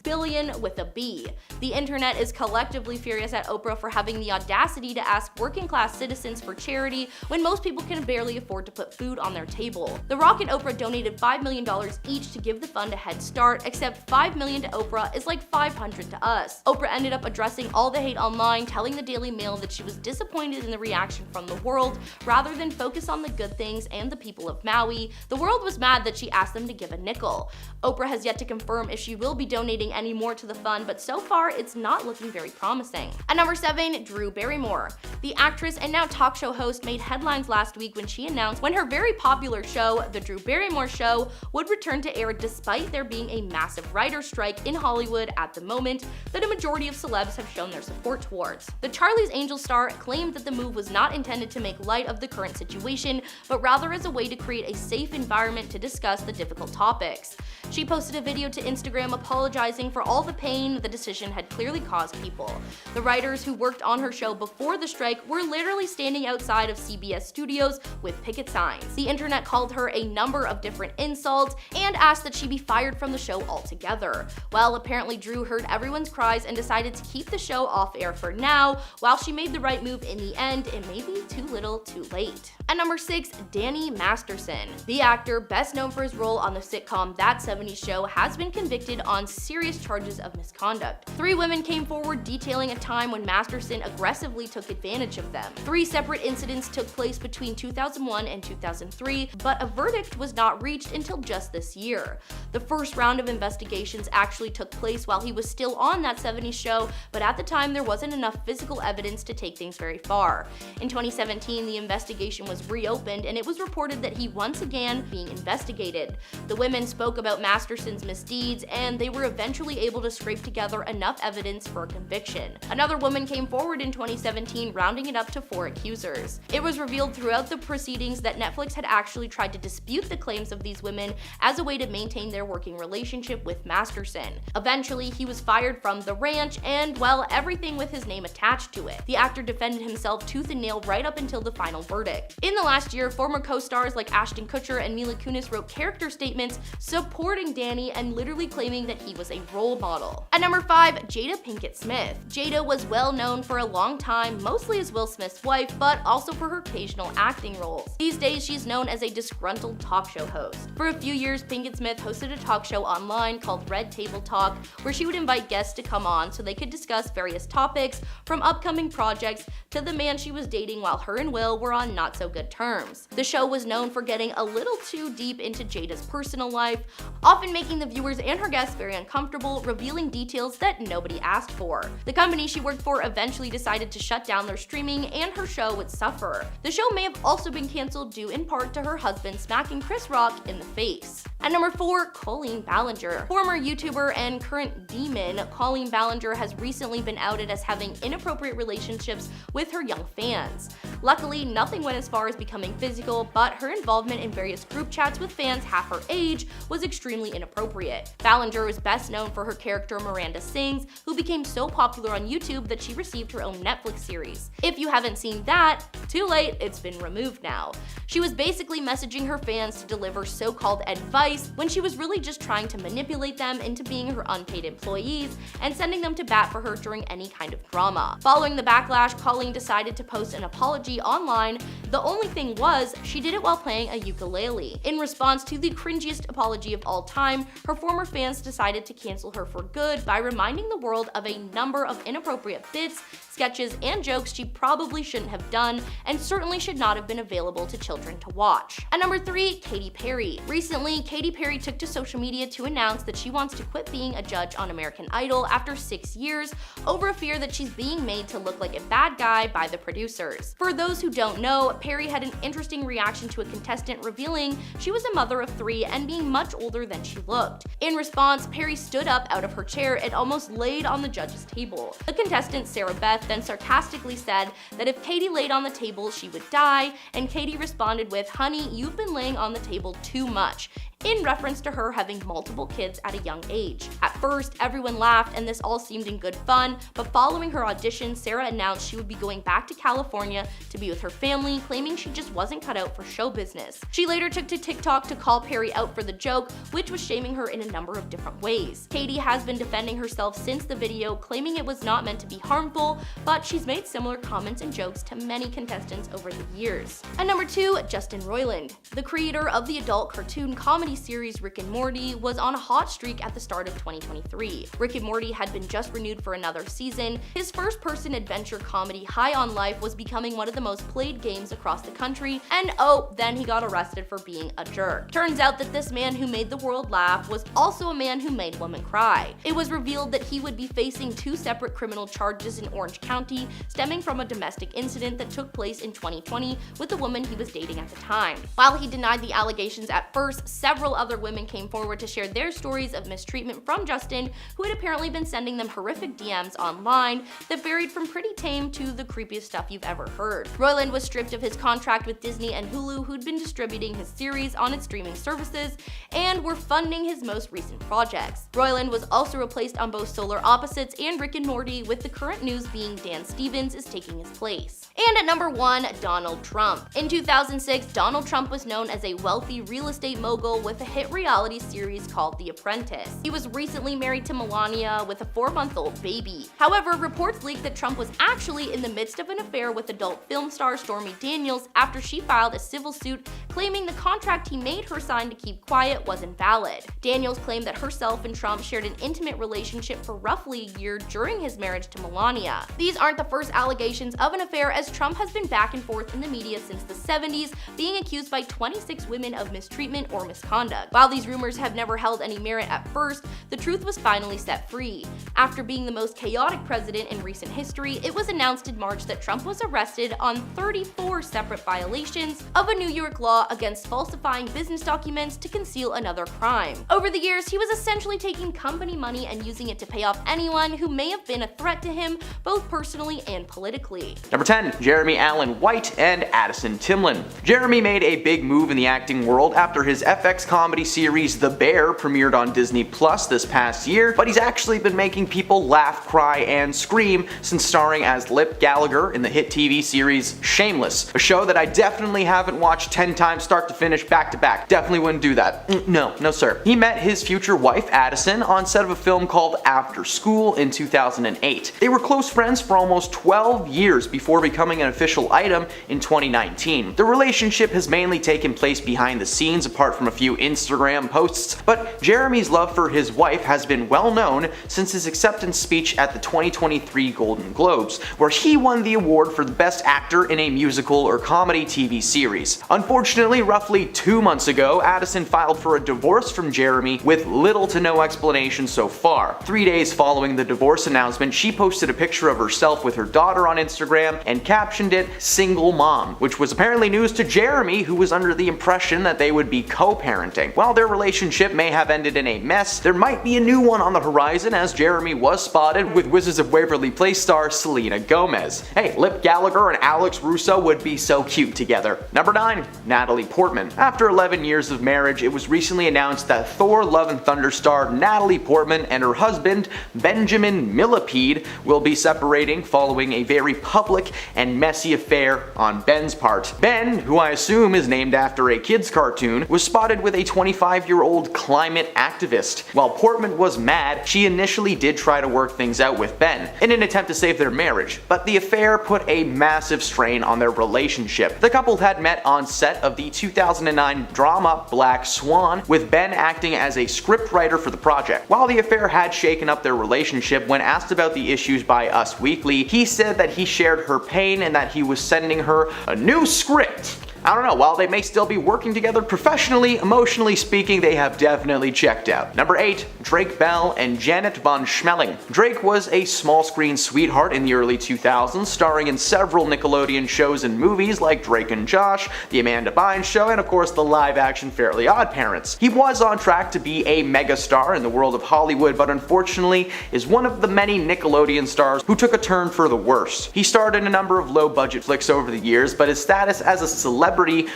billion with a B. The internet is collectively furious at Oprah for having the audacity to ask working class citizens for charity when most people can barely afford to put food on their table. The Rock and Oprah donated $5 million each to give the fund a head start, except $5 million to Oprah is like $500 to us. Oprah ended up addressing all the hate online, telling the Daily Mail that she was disappointed in the reaction from the world rather than focus on the good things and the people of Maui. The world was mad that she asked them to give a nickel. Oprah has yet to confirm if she will be donating any more to the fund, but so far it's not looking very promising. At number 7, Drew Barrymore. The actress and now talk show host made headlines last week when she announced when her very popular show, The Drew Barrymore Show, would return to air despite there being a massive writer's strike in Hollywood at the moment that a majority of celebs have shown their support towards. The Charlie's Angels star claimed that the move was not intended to make light of the current situation, but rather as a way to create a safe environment to discuss the difficult topics. She posted a video to Instagram apologizing for all the pain the decision had clearly caused people. The writers who worked on her show before the strike were literally standing outside of CBS studios with picket signs. The internet called her a number of different insults and asked that she be fired from the show altogether. Well, apparently Drew heard everyone's cries and decided to keep the show off air for now. While she made the right move in the end, it may be too little too late. At number 6, Danny Masterson. The actor, best known for his role on the sitcom That 70s Show, has been convicted on serious charges of misconduct. 3 women came forward detailing a time when Masterson aggressively took advantage of them. 3 separate incidents took place between 2001 and 2003, but a verdict was not reached until just this year. The first round of investigations actually took place while he was still on That 70s Show, but at the time there wasn't enough physical evidence to take things very far. In 2017, the investigation was reopened, and it was reported that he once again being investigated. The women spoke about Masterson's misdeeds, and they were eventually able to scrape together enough evidence for a conviction. Another woman came forward in 2017, rounding it up to 4 accusers. It was revealed throughout the proceedings that Netflix had actually tried to dispute the claims of these women as a way to maintain their working relationship with Masterson. Eventually, he was fired from the ranch, and, well, everything with his name attached to it. The actor defended himself tooth and nail right up until the final verdict. In the last year, former co-stars like Ashton Kutcher and Mila Kunis wrote character statements supporting courting Danny and literally claiming that he was a role model. At number 5, Jada Pinkett Smith. Jada was well known for a long time, mostly as Will Smith's wife, but also for her occasional acting roles. These days, she's known as a disgruntled talk show host. For a few years, Pinkett Smith hosted a talk show online called Red Table Talk, where she would invite guests to come on so they could discuss various topics, from upcoming projects to the man she was dating while her and Will were on not so good terms. The show was known for getting a little too deep into Jada's personal life, often making the viewers and her guests very uncomfortable, revealing details that nobody asked for. The company she worked for eventually decided to shut down their streaming, and her show would suffer. The show may have also been canceled due in part to her husband smacking Chris Rock in the face. At number 4, Colleen Ballinger. Former YouTuber and current demon, Colleen Ballinger has recently been outed as having inappropriate relationships with her young fans. Luckily, nothing went as far as becoming physical, but her involvement in various group chats with fans half her age was extremely inappropriate. Ballinger is best known for her character Miranda Sings, who became so popular on YouTube that she received her own Netflix series. If you haven't seen that, too late, it's been removed now. She was basically messaging her fans to deliver so-called advice when she was really just trying to manipulate them into being her unpaid employees and sending them to bat for her during any kind of drama. Following the backlash, Colleen decided to post an apology online. The only thing was, she did it while playing a ukulele. In response to the cringiest apology of all time, her former fans decided to cancel her for good by reminding the world of a number of inappropriate bits, sketches, and jokes she probably shouldn't have done and certainly should not have been available to children to watch. At number 3, Katy Perry. Recently, Katy Perry took to social media to announce that she wants to quit being a judge on American Idol after 6 years over a fear that she's being made to look like a bad guy by the producers. For those who don't know, Perry had an interesting reaction to a contestant revealing she was a mother of 3 and being much older than she looked. In response, Perry stood up out of her chair and almost laid on the judge's table. The contestant, Sarah Beth, then sarcastically said that if Katy laid on the table, she would die, and Katy responded with, "Honey, you've been laying on the table too much," in reference to her having multiple kids at a young age. At first, everyone laughed and this all seemed in good fun, but following her audition, Sarah announced she would be going back to California to be with her family, claiming she just wasn't cut out for show business. She later took to TikTok to call Perry out for the joke, which was shaming her in a number of different ways. Katy has been defending herself since the video, claiming it was not meant to be harmful, but she's made similar comments and jokes to many contestants over the years. At number 2, Justin Roiland. The creator of the adult cartoon comedy series Rick and Morty was on a hot streak at the start of 2023. Rick and Morty had been just renewed for another season. His first-person adventure comedy High on Life was becoming one of the most played games across the country, and oh, then he got arrested for being a jerk. Turns out that this man who made the world laugh was also a man who made women cry. It was revealed that he would be facing 2 separate criminal charges in Orange County, stemming from a domestic incident that took place in 2020 with the woman he was dating at the time. While he denied the allegations at first, several other women came forward to share their stories of mistreatment from Justin, who had apparently been sending them horrific DMs online that varied from pretty tame to the creepiest stuff you've ever heard. Roiland was stripped of his contract with Disney and Hulu, who'd been distributing his series on its streaming services and were funding his most recent projects. Roiland was also replaced on both Solar Opposites and Rick and Morty, with the current news being Dan Stevens is taking his place. And at number 1, Donald Trump. In 2006, Donald Trump was known as a wealthy real estate mogul with a hit reality series called The Apprentice. He was recently married to Melania with a 4-month-old baby. However, reports leaked that Trump was actually in the midst of an affair with adult film star Stormy Daniels after she filed a civil suit claiming the contract he made her sign to keep quiet was invalid. Daniels claimed that herself and Trump shared an intimate relationship for roughly a year during his marriage to Melania. These aren't the first allegations of an affair, as Trump has been back and forth in the media since the 70s, being accused by 26 women of mistreatment or misconduct. While these rumors have never held any merit at first, the truth was finally set free. After being the most chaotic president in recent history, it was announced in March that Trump was arrested on 34 separate violations of a New York law against falsifying business documents to conceal another crime. Over the years, he was essentially taking company money and using it to pay off anyone who may have been a threat to him, both personally and politically. Number 10, Jeremy Allen White and Addison Timlin. Jeremy made a big move in the acting world after his FX comedy series The Bear premiered on Disney Plus this past year, but he's actually been making people laugh, cry, and scream since starring as Lip Gallagher in the hit TV series Shameless, a show that I definitely haven't watched 10 times start to finish back to back. Definitely wouldn't do that. No No sir. He met his future wife Addison on set of a film called After School in 2008. They were close friends for almost 12 years before becoming an official item in 2019. The relationship has mainly taken place behind the scenes apart from a few Instagram posts, but Jeremy's love for his wife has been well known since his acceptance speech at the 2023 Golden Globes, where he won the award for the best actor in a musical or comedy TV series. Unfortunately, roughly 2 months ago, Addison filed for a divorce from Jeremy with little to no explanation so far. 3 days following the divorce announcement, she posted a picture of herself with her daughter on Instagram and captioned it "single mom," which was apparently news to Jeremy, who was under the impression that they would be co-parenting. While their relationship may have ended in a mess, there might be a new one on the horizon, as Jeremy was spotted with Wizards of Waverly Place star Selena Gomez. Hey, Lip Gallagher and Alex Russo would be so cute together. Number 9. Natalie Portman. After 11 years of marriage, it was recently announced that Thor: Love and Thunder star Natalie Portman and her husband, Benjamin Millipede, will be separating following a very public and messy affair on Ben's part. Ben, who I assume is named after a kid's cartoon, was spotted with a 25-year-old climate activist. While Portman was mad, she initially did try to work things out with Ben in an attempt to save their marriage, but the affair put a massive strain on their relationship. The couple had met on set of the 2009 drama Black Swan, with Ben acting as a scriptwriter for the project. While the affair had shaken up their relationship, when asked about the issues by Us Weekly, he said that he shared her pain and that he was sending her a new script. I don't know, while they may still be working together professionally, emotionally speaking, they have definitely checked out. Number 8. Drake Bell and Janet von Schmeling. Drake was a small screen sweetheart in the early 2000s, starring in several Nickelodeon shows and movies like Drake and Josh, The Amanda Bynes Show, and of course the live-action Fairly Odd Parents. He was on track to be a megastar in the world of Hollywood, but unfortunately is one of the many Nickelodeon stars who took a turn for the worse. He starred in a number of low-budget flicks over the years, but his status as a celebrity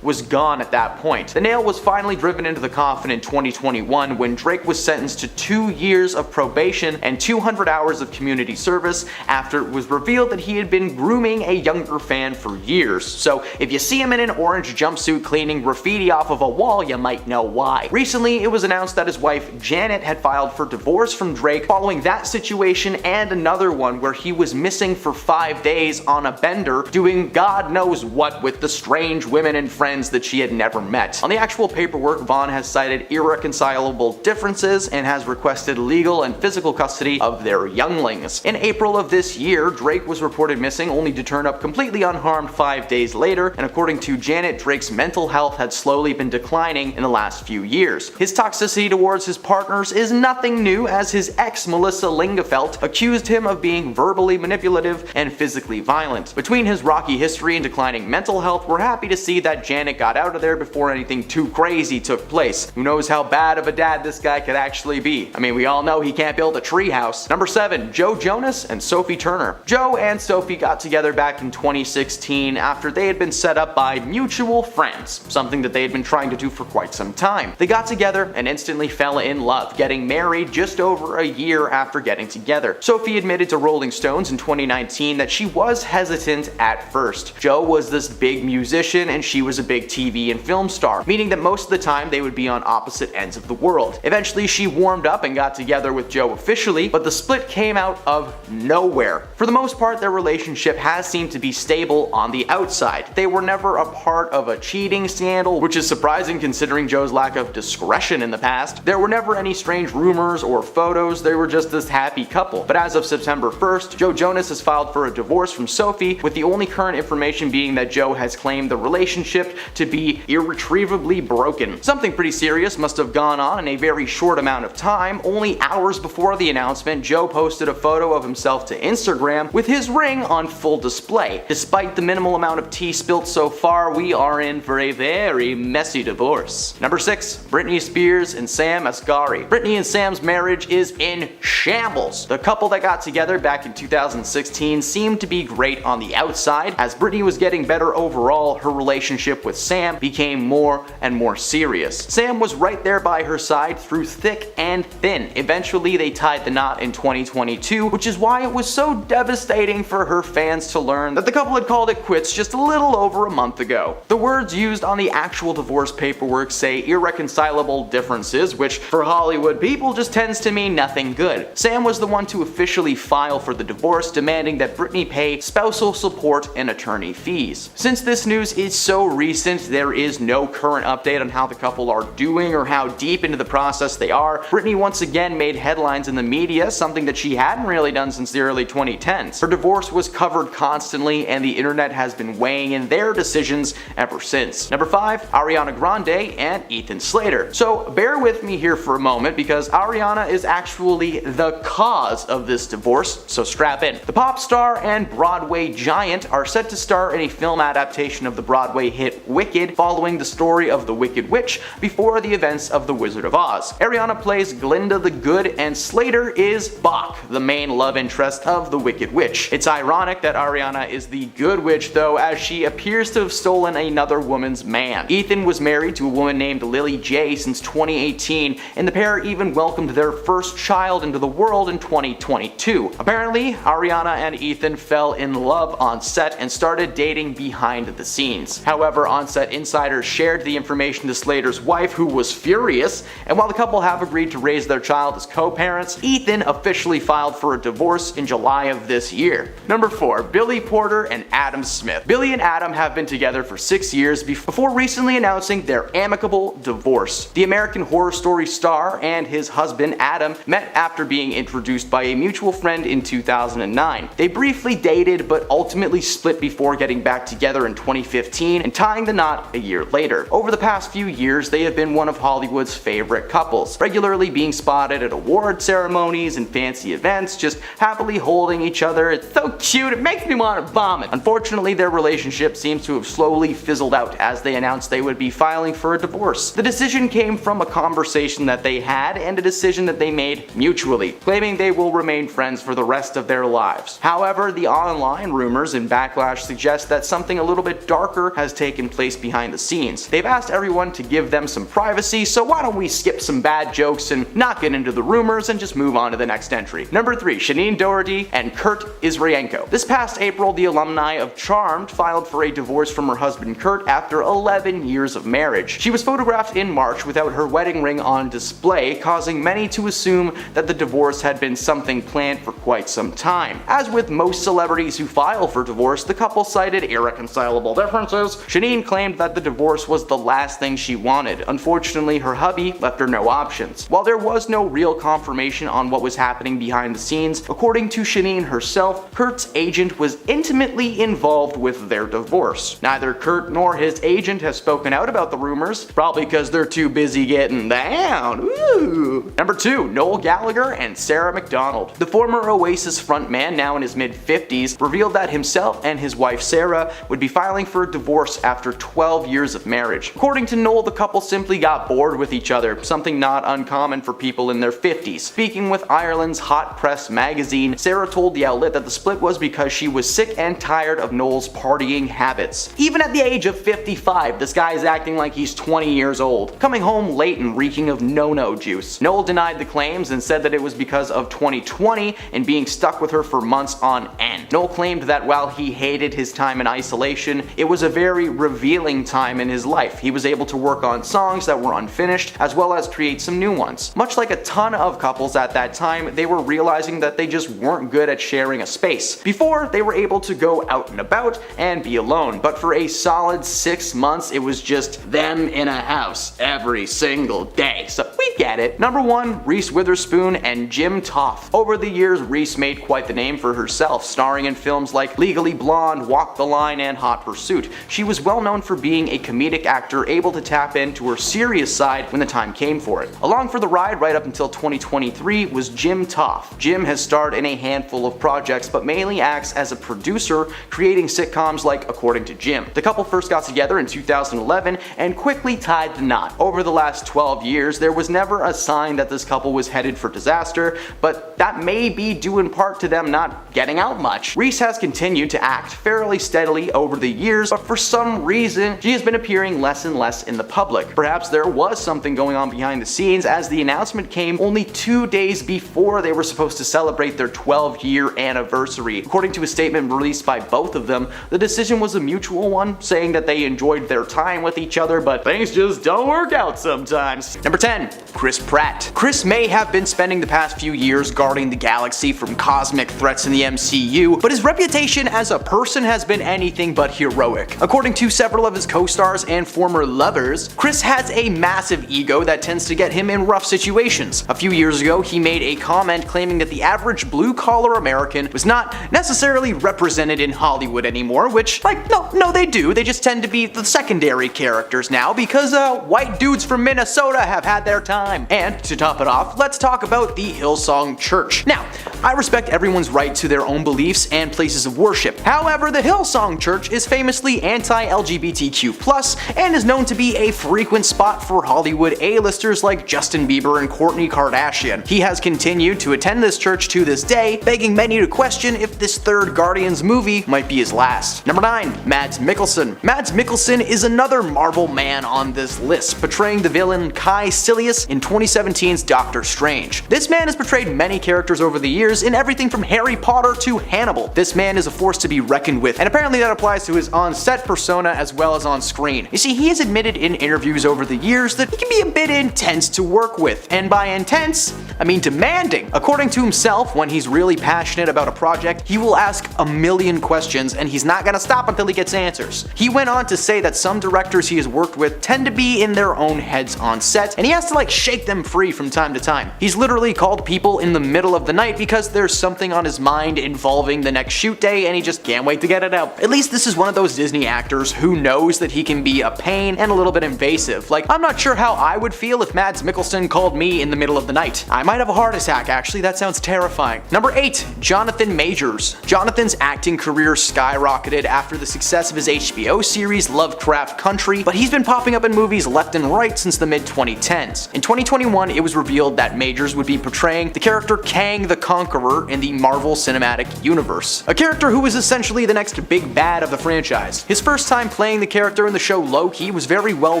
was gone at that point. The nail was finally driven into the coffin in 2021 when Drake was sentenced to 2 years of probation and 200 hours of community service after it was revealed that he had been grooming a younger fan for years. So if you see him in an orange jumpsuit cleaning graffiti off of a wall, you might know why. Recently, it was announced that his wife Janet had filed for divorce from Drake following that situation and another one where he was missing for 5 days on a bender doing God knows what with the strange women and friends that she had never met. On the actual paperwork, Vaughn has cited irreconcilable differences and has requested legal and physical custody of their younglings. In April of this year, Drake was reported missing only to turn up completely unharmed 5 days later, and according to Janet, Drake's mental health had slowly been declining in the last few years. His toxicity towards his partners is nothing new, as his ex Melissa Lingefelt accused him of being verbally manipulative and physically violent. Between his rocky history and declining mental health, we're happy to see that Janet got out of there before anything too crazy took place. Who knows how bad of a dad this guy could actually be. I mean, we all know he can't build a treehouse. Number 7. Joe Jonas and Sophie Turner. Joe and Sophie got together back in 2016 after they had been set up by mutual friends, something that they had been trying to do for quite some time. They got together and instantly fell in love, getting married just over a year after getting together. Sophie admitted to Rolling Stones in 2019 that she was hesitant at first. Joe was this big musician and she was a big TV and film star, meaning that most of the time they would be on opposite ends of the world. Eventually she warmed up and got together with Joe officially, but the split came out of nowhere. For the most part, their relationship has seemed to be stable on the outside. They were never a part of a cheating scandal, which is surprising considering Joe's lack of discretion in the past. There were never any strange rumors or photos, they were just this happy couple. But as of September 1st, Joe Jonas has filed for a divorce from Sophie, with the only current information being that Joe has claimed the relationship to be irretrievably broken. Something pretty serious must have gone on in a very short amount of time. Only hours before the announcement, Joe posted a photo of himself to Instagram with his ring on full display. Despite the minimal amount of tea spilt so far, we are in for a very messy divorce. Number 6. Britney Spears and Sam Asghari. Britney and Sam's marriage is in shambles. The couple that got together back in 2016 seemed to be great on the outside. As Britney was getting better overall, her relationship relationship with Sam became more and more serious. Sam was right there by her side through thick and thin. Eventually, they tied the knot in 2022, which is why it was so devastating for her fans to learn that the couple had called it quits just a little over a month ago. The words used on the actual divorce paperwork say irreconcilable differences, which for Hollywood people just tends to mean nothing good. Sam was the one to officially file for the divorce, demanding that Britney pay spousal support and attorney fees. Since this news is so recent, there is no current update on how the couple are doing or how deep into the process they are. Britney once again made headlines in the media, something that she hadn't really done since the early 2010s. Her divorce was covered constantly, and the internet has been weighing in their decisions ever since. Number 5, Ariana Grande and Ethan Slater. So bear with me here for a moment, because Ariana is actually the cause of this divorce, so strap in. The pop star and Broadway giant are set to star in a film adaptation of the Broadway hit Wicked, following the story of the Wicked Witch before the events of The Wizard of Oz. Ariana plays Glinda the Good, and Slater is Bach, the main love interest of the Wicked Witch. It's ironic that Ariana is the good witch though, as she appears to have stolen another woman's man. Ethan was married to a woman named Lily J since 2018, and the pair even welcomed their first child into the world in 2022. Apparently, Ariana and Ethan fell in love on set and started dating behind the scenes. However, on-set insiders shared the information to Slater's wife, who was furious, and while the couple have agreed to raise their child as co-parents, Ethan officially filed for a divorce in July of this year. Number 4, Billy Porter and Adam Smith. Billy and Adam have been together for 6 years before recently announcing their amicable divorce. The American Horror Story star and his husband Adam met after being introduced by a mutual friend in 2009. They briefly dated but ultimately split before getting back together in 2015 and tying the knot a year later. Over the past few years, they have been one of Hollywood's favorite couples, regularly being spotted at award ceremonies and fancy events, just happily holding each other. It's so cute, it makes me want to vomit. Unfortunately, their relationship seems to have slowly fizzled out as they announced they would be filing for a divorce. The decision came from a conversation that they had and a decision that they made mutually, claiming they will remain friends for the rest of their lives. However, the online rumors and backlash suggest that something a little bit darker has taken place behind the scenes. They've asked everyone to give them some privacy, so why don't we skip some bad jokes and not get into the rumors and just move on to the next entry. Number 3, Shanine Doherty and Kurt Israyenko. This past April, the alumni of Charmed filed for a divorce from her husband Kurt after 11 years of marriage. She was photographed in March without her wedding ring on display, causing many to assume that the divorce had been something planned for quite some time. As with most celebrities who file for divorce, the couple cited irreconcilable differences. Shanine claimed that the divorce was the last thing she wanted. Unfortunately, her hubby left her no options. While there was no real confirmation on what was happening behind the scenes, according to Shanine herself, Kurt's agent was intimately involved with their divorce. Neither Kurt nor his agent has spoken out about the rumors, probably because they're too busy getting down. Ooh. Number 2, Noel Gallagher and Sarah McDonald. The former Oasis frontman, now in his mid-50s, revealed that himself and his wife Sarah would be filing for a divorce after 12 years of marriage. According to Noel, the couple simply got bored with each other, something not uncommon for people in their 50s. Speaking with Ireland's Hot Press magazine, Sarah told the outlet that the split was because she was sick and tired of Noel's partying habits. Even at the age of 55, this guy is acting like he's 20 years old, coming home late and reeking of no-no juice. Noel denied the claims and said that it was because of 2020 and being stuck with her for months on end. Noel claimed that while he hated his time in isolation, it was a very revealing time in his life. He was able to work on songs that were unfinished, as well as create some new ones. Much like a ton of couples at that time, they were realizing that they just weren't good at sharing a space. Before, they were able to go out and about and be alone, but for a solid 6 months, it was just them in a house every single day. So we get it. Number 1, Reese Witherspoon and Jim Toth. Over the years, Reese made quite the name for herself, starring in films like Legally Blonde, Walk the Line, and Hot Pursuit. She was well known for being a comedic actor able to tap into her serious side when the time came for it. Along for the ride right up until 2023 was Jim Toth. Jim has starred in a handful of projects, but mainly acts as a producer, creating sitcoms like According to Jim. The couple first got together in 2011 and quickly tied the knot. Over the last 12 years, there was never never a sign that this couple was headed for disaster, but that may be due in part to them not getting out much. Reese has continued to act fairly steadily over the years, but for some reason, she has been appearing less and less in the public. Perhaps there was something going on behind the scenes, as the announcement came only 2 days before they were supposed to celebrate their 12-year anniversary. According to a statement released by both of them, the decision was a mutual one, saying that they enjoyed their time with each other, but things just don't work out sometimes. Number 10. Chris Pratt. Chris may have been spending the past few years guarding the galaxy from cosmic threats in the MCU, but his reputation as a person has been anything but heroic. According to several of his co-stars and former lovers, Chris has a massive ego that tends to get him in rough situations. A few years ago, he made a comment claiming that the average blue-collar American was not necessarily represented in Hollywood anymore, which, no they do, they just tend to be the secondary characters now because white dudes from Minnesota have had their time. And to top it off, let's talk about the Hillsong Church. Now, I respect everyone's right to their own beliefs and places of worship. However, the Hillsong Church is famously anti-LGBTQ+, and is known to be a frequent spot for Hollywood A-listers like Justin Bieber and Kourtney Kardashian. He has continued to attend this church to this day, begging many to question if this third Guardians movie might be his last. Number 9. Mads Mikkelsen. Mads Mikkelsen is another Marvel man on this list, portraying the villain Kai Silius in 2017's Doctor Strange. This man has portrayed many characters over the years in everything from Harry Potter to Hannibal. This man is a force to be reckoned with, and apparently that applies to his on-set persona as well as on screen. You see, he has admitted in interviews over the years that he can be a bit intense to work with, and by intense, I mean demanding. According to himself, when he's really passionate about a project, he will ask a million questions and he's not gonna stop until he gets answers. He went on to say that some directors he has worked with tend to be in their own heads on set, and he has to shake them free from time to time. He's literally called people in the middle of the night because there's something on his mind involving the next shoot day and he just can't wait to get it out. At least this is one of those Disney actors who knows that he can be a pain and a little bit invasive. I'm not sure how I would feel if Mads Mikkelsen called me in the middle of the night. I might have a heart attack, actually. That sounds terrifying. Number 8. Jonathan Majors. Jonathan's acting career skyrocketed after the success of his HBO series Lovecraft Country, but he's been popping up in movies left and right since the mid-2010s. In 2021, it was revealed that Majors would be portraying the character Kang the Conqueror in the Marvel Cinematic Universe, a character who was essentially the next big bad of the franchise. His first time playing the character in the show Loki was very well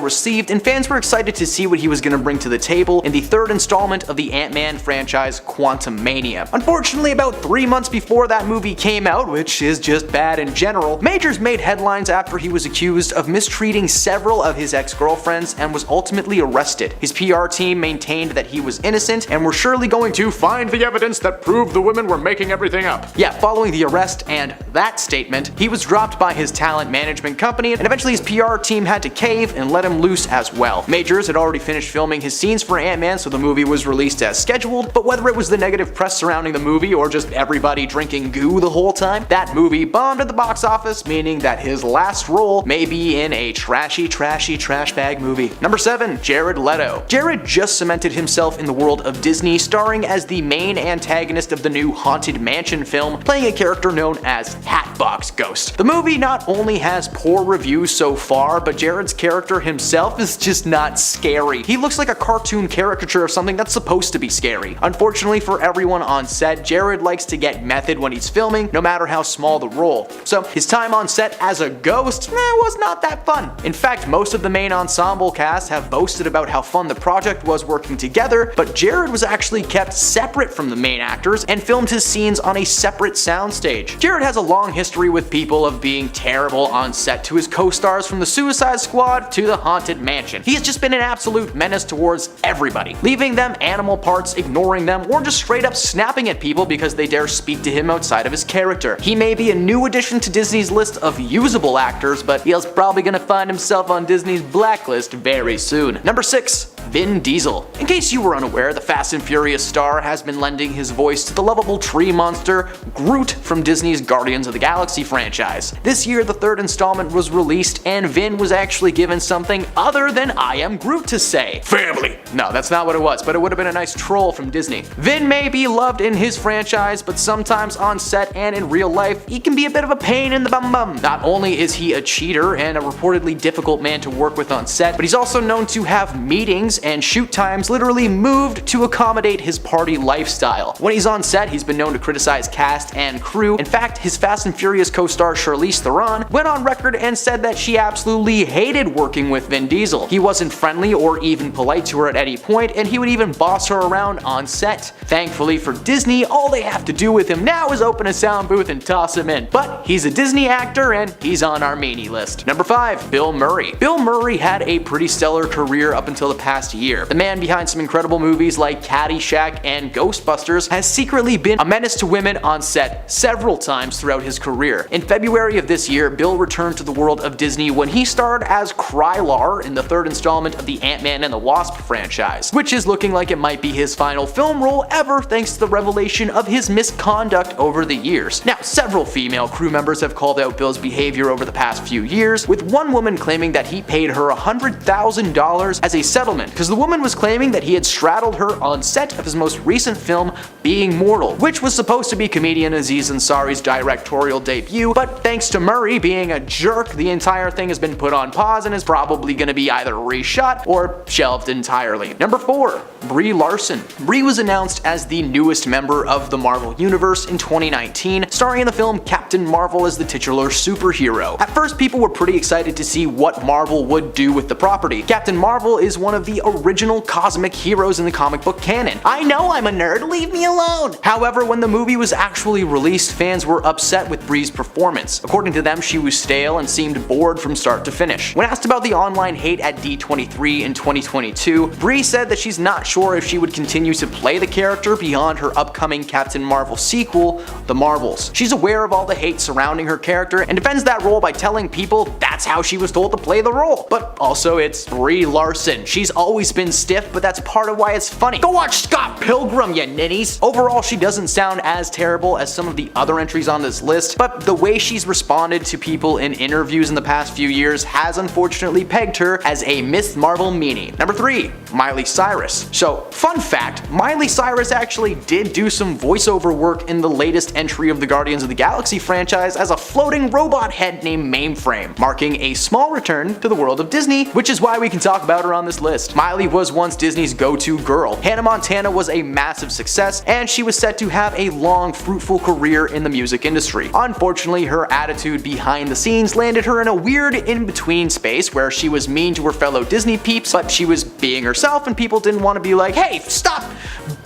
received, and fans were excited to see what he was going to bring to the table in the third installment of the Ant-Man franchise, Quantumania. Unfortunately, about 3 months before that movie came out, which is just bad in general, Majors made headlines after he was accused of mistreating several of his ex-girlfriends and was ultimately arrested. His PR team maintained that he was innocent and were surely going to find the evidence that proved the women were making everything up. Yeah, following the arrest and that statement, he was dropped by his talent management company, and eventually his PR team had to cave and let him loose as well. Majors had already finished filming his scenes for Ant-Man, so the movie was released as scheduled, but whether it was the negative press surrounding the movie or just everybody drinking goo the whole time, that movie bombed at the box office, meaning that his last role may be in a trashy trash bag movie. Number 7. Jared Leto. Jared just cemented himself in the world of Disney, starring as the main antagonist of the new Haunted Mansion film, playing a character known as Hatbox Ghost. The movie not only has poor reviews so far, but Jared's character himself is just not scary. He looks like a cartoon caricature of something that's supposed to be scary. Unfortunately for everyone on set, Jared likes to get method when he's filming, no matter how small the role. So his time on set as a ghost was not that fun. In fact, most of the main ensemble cast have boasted about how fun the project was working together, but Jared was actually kept separate from the main actors and filmed his scenes on a separate soundstage. Jared has a long history with people of being terrible on set, to his co-stars from the Suicide Squad to the Haunted Mansion. He has just been an absolute menace towards everybody, leaving them animal parts, ignoring them, or just straight up snapping at people because they dare speak to him outside of his character. He may be a new addition to Disney's list of usable actors, but he's probably gonna find himself on Disney's blacklist very soon. Number 6. Vin Diesel. In case you were unaware, the Fast and Furious star has been lending his voice to the lovable tree monster Groot from Disney's Guardians of the Galaxy franchise. This year, the third installment was released, and Vin was actually given something other than "I am Groot" to say. Family! No, that's not what it was, but it would have been a nice troll from Disney. Vin may be loved in his franchise, but sometimes on set and in real life, he can be a bit of a pain in the bum. Not only is he a cheater and a reportedly difficult man to work with on set, but he's also known to have meetings scenes and shoot times literally moved to accommodate his party lifestyle. When he's on set, he's been known to criticize cast and crew. In fact, his Fast and Furious co-star Charlize Theron went on record and said that she absolutely hated working with Vin Diesel. He wasn't friendly or even polite to her at any point, and he would even boss her around on set. Thankfully for Disney, all they have to do with him now is open a sound booth and toss him in. But he's a Disney actor and he's on our meanie list. Number 5. Bill Murray. Bill Murray had a pretty stellar career up until the past year. The man behind some incredible movies like Caddyshack and Ghostbusters has secretly been a menace to women on set several times throughout his career. In February of this year, Bill returned to the world of Disney when he starred as Krylar in the third installment of the Ant-Man and the Wasp franchise, which is looking like it might be his final film role ever thanks to the revelation of his misconduct over the years. Now, several female crew members have called out Bill's behavior over the past few years, with one woman claiming that he paid her $100,000 as a settlement because the woman was claiming that he had straddled her on set of his most recent film, Being Mortal, which was supposed to be comedian Aziz Ansari's directorial debut, but thanks to Murray being a jerk, the entire thing has been put on pause and is probably going to be either reshot or shelved entirely. Number 4. Brie Larson. Brie was announced as the newest member of the Marvel Universe in 2019, starring in the film Captain Marvel as the titular superhero. At first, people were pretty excited to see what Marvel would do with the property. Captain Marvel is one of the original cosmic heroes in the comic book canon. I know I'm a nerd, leave me alone! However, when the movie was actually released, fans were upset with Brie's performance. According to them, she was stale and seemed bored from start to finish. When asked about the online hate at D23 in 2022, Brie said that she's not sure if she would continue to play the character beyond her upcoming Captain Marvel sequel, The Marvels. She's aware of all the hate surrounding her character and defends that role by telling people that's how she was told to play the role. But also, it's Brie Larson. She's always been stiff, but that's part of why it's funny. Go watch Scott Pilgrim, you ninnies! Overall, she doesn't sound as terrible as some of the other entries on this list, but the way she's responded to people in interviews in the past few years has unfortunately pegged her as a Miss Marvel meanie. Number 3. Miley Cyrus. So, fun fact, Miley Cyrus actually did do some voiceover work in the latest entry of the Guardians of the Galaxy franchise as a floating robot head named Mainframe, marking a small return to the world of Disney, which is why we can talk about her on this list. Miley was once Disney's go-to girl. Hannah Montana was a massive success, and she was set to have a long, fruitful career in the music industry. Unfortunately, her attitude behind the scenes landed her in a weird in-between space where she was mean to her fellow Disney peeps, but she was being herself and people didn't want to be like, hey, stop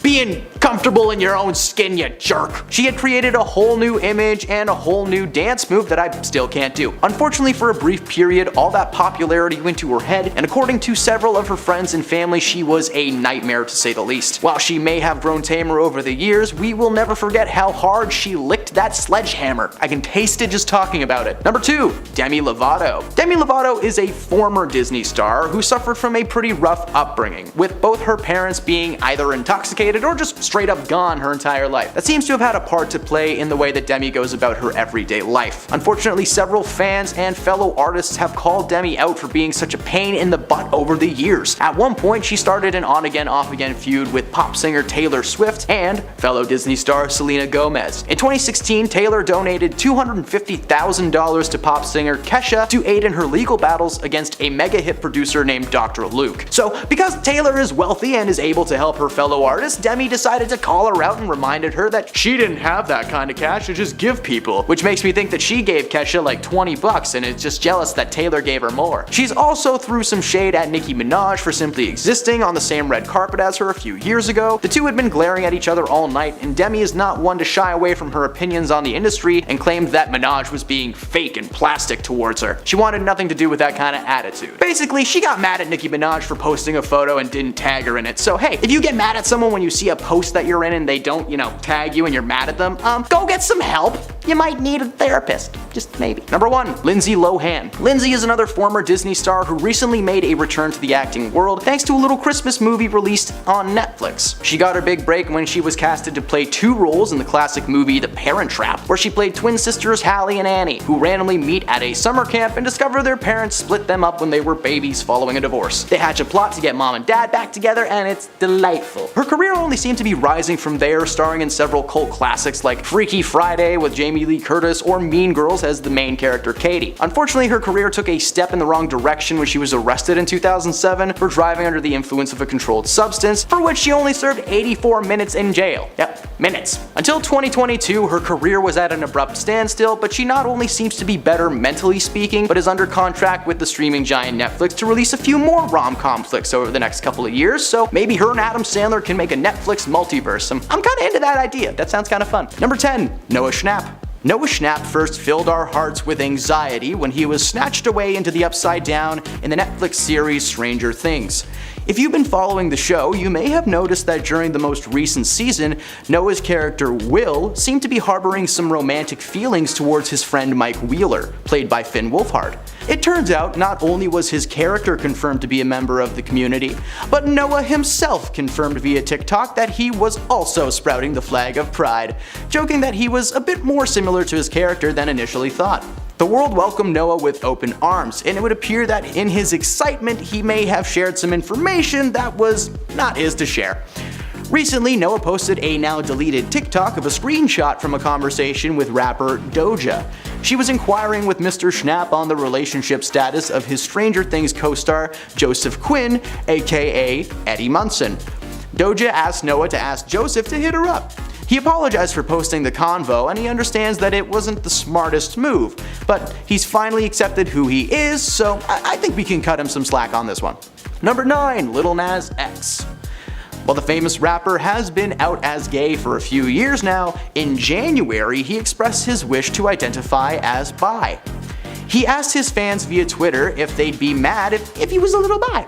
being comfortable in your own skin, you jerk. She had created a whole new image and a whole new dance move that I still can't do. Unfortunately, for a brief period, all that popularity went to her head, and according to several of her friends and family, she was a nightmare to say the least. While she may have grown tamer over the years, we will never forget how hard she licked that sledgehammer. I can taste it just talking about it. Number 2. Demi Lovato. Demi Lovato is a former Disney star who suffered from a pretty rough upbringing, with both her parents being either intoxicated or just straight up gone her entire life. That seems to have had a part to play in the way that Demi goes about her everyday life. Unfortunately, several fans and fellow artists have called Demi out for being such a pain in the butt over the years. At one point, she started an on-again, off-again feud with pop singer Taylor Swift and fellow Disney star Selena Gomez. In 2016, Taylor donated $250,000 to pop singer Kesha to aid in her legal battles against a mega hit producer named Dr. Luke. So, because Taylor is wealthy and is able to help her fellow artists, Demi decided to call her out and reminded her that she didn't have that kind of cash to just give people, which makes me think that she gave Kesha like $20 and is just jealous that Taylor gave her more. She's also threw some shade at Nicki Minaj for simply existing on the same red carpet as her a few years ago. The two had been glaring at each other all night, and Demi is not one to shy away from her opinions on the industry and claimed that Minaj was being fake and plastic towards her. She wanted nothing to do with that kind of attitude. Basically, she got mad at Nicki Minaj for posting a photo and didn't tag her in it. So hey, if you get mad at someone when you see a post that you're in and they don't, tag you and you're mad at them, go get some help. You might need a therapist. Just maybe. Number 1. Lindsay Lohan. Lindsay is another former Disney star who recently made a return to the acting world thanks to a little Christmas movie released on Netflix. She got her big break when she was casted to play 2 roles in the classic movie The Parent Trap, where she played twin sisters Hallie and Annie, who randomly meet at a summer camp and discover their parents split them up when they were babies following a divorce. They hatch a plot to get mom and dad back together, and it's delightful. Her career only seemed to be rising from there, starring in several cult classics like Freaky Friday with Jamie Jamie Lee Curtis or Mean Girls as the main character Katie. Unfortunately, her career took a step in the wrong direction when she was arrested in 2007 for driving under the influence of a controlled substance, for which she only served 84 minutes in jail. Yep, minutes. Until 2022, her career was at an abrupt standstill, but she not only seems to be better mentally speaking, but is under contract with the streaming giant Netflix to release a few more rom-com flicks over the next couple of years, so maybe her and Adam Sandler can make a Netflix multiverse. I'm kinda into that idea. That sounds kinda fun. Number 10, Noah Schnapp. Noah Schnapp first filled our hearts with anxiety when he was snatched away into the Upside Down in the Netflix series Stranger Things. If you've been following the show, you may have noticed that during the most recent season, Noah's character Will seemed to be harboring some romantic feelings towards his friend Mike Wheeler, played by Finn Wolfhard. It turns out not only was his character confirmed to be a member of the community, but Noah himself confirmed via TikTok that he was also sprouting the flag of pride, joking that he was a bit more similar to his character than initially thought. The world welcomed Noah with open arms, and it would appear that in his excitement he may have shared some information that was not his to share. Recently, Noah posted a now deleted TikTok of a screenshot from a conversation with rapper Doja. She was inquiring with Mr. Schnapp on the relationship status of his Stranger Things co-star Joseph Quinn, aka Eddie Munson. Doja asked Noah to ask Joseph to hit her up. He apologized for posting the convo, and he understands that it wasn't the smartest move, but he's finally accepted who he is, so I think we can cut him some slack on this one. Number 9, Lil Nas X. While the famous rapper has been out as gay for a few years now, in January he expressed his wish to identify as bi. He asked his fans via Twitter if they'd be mad if he was a little bi.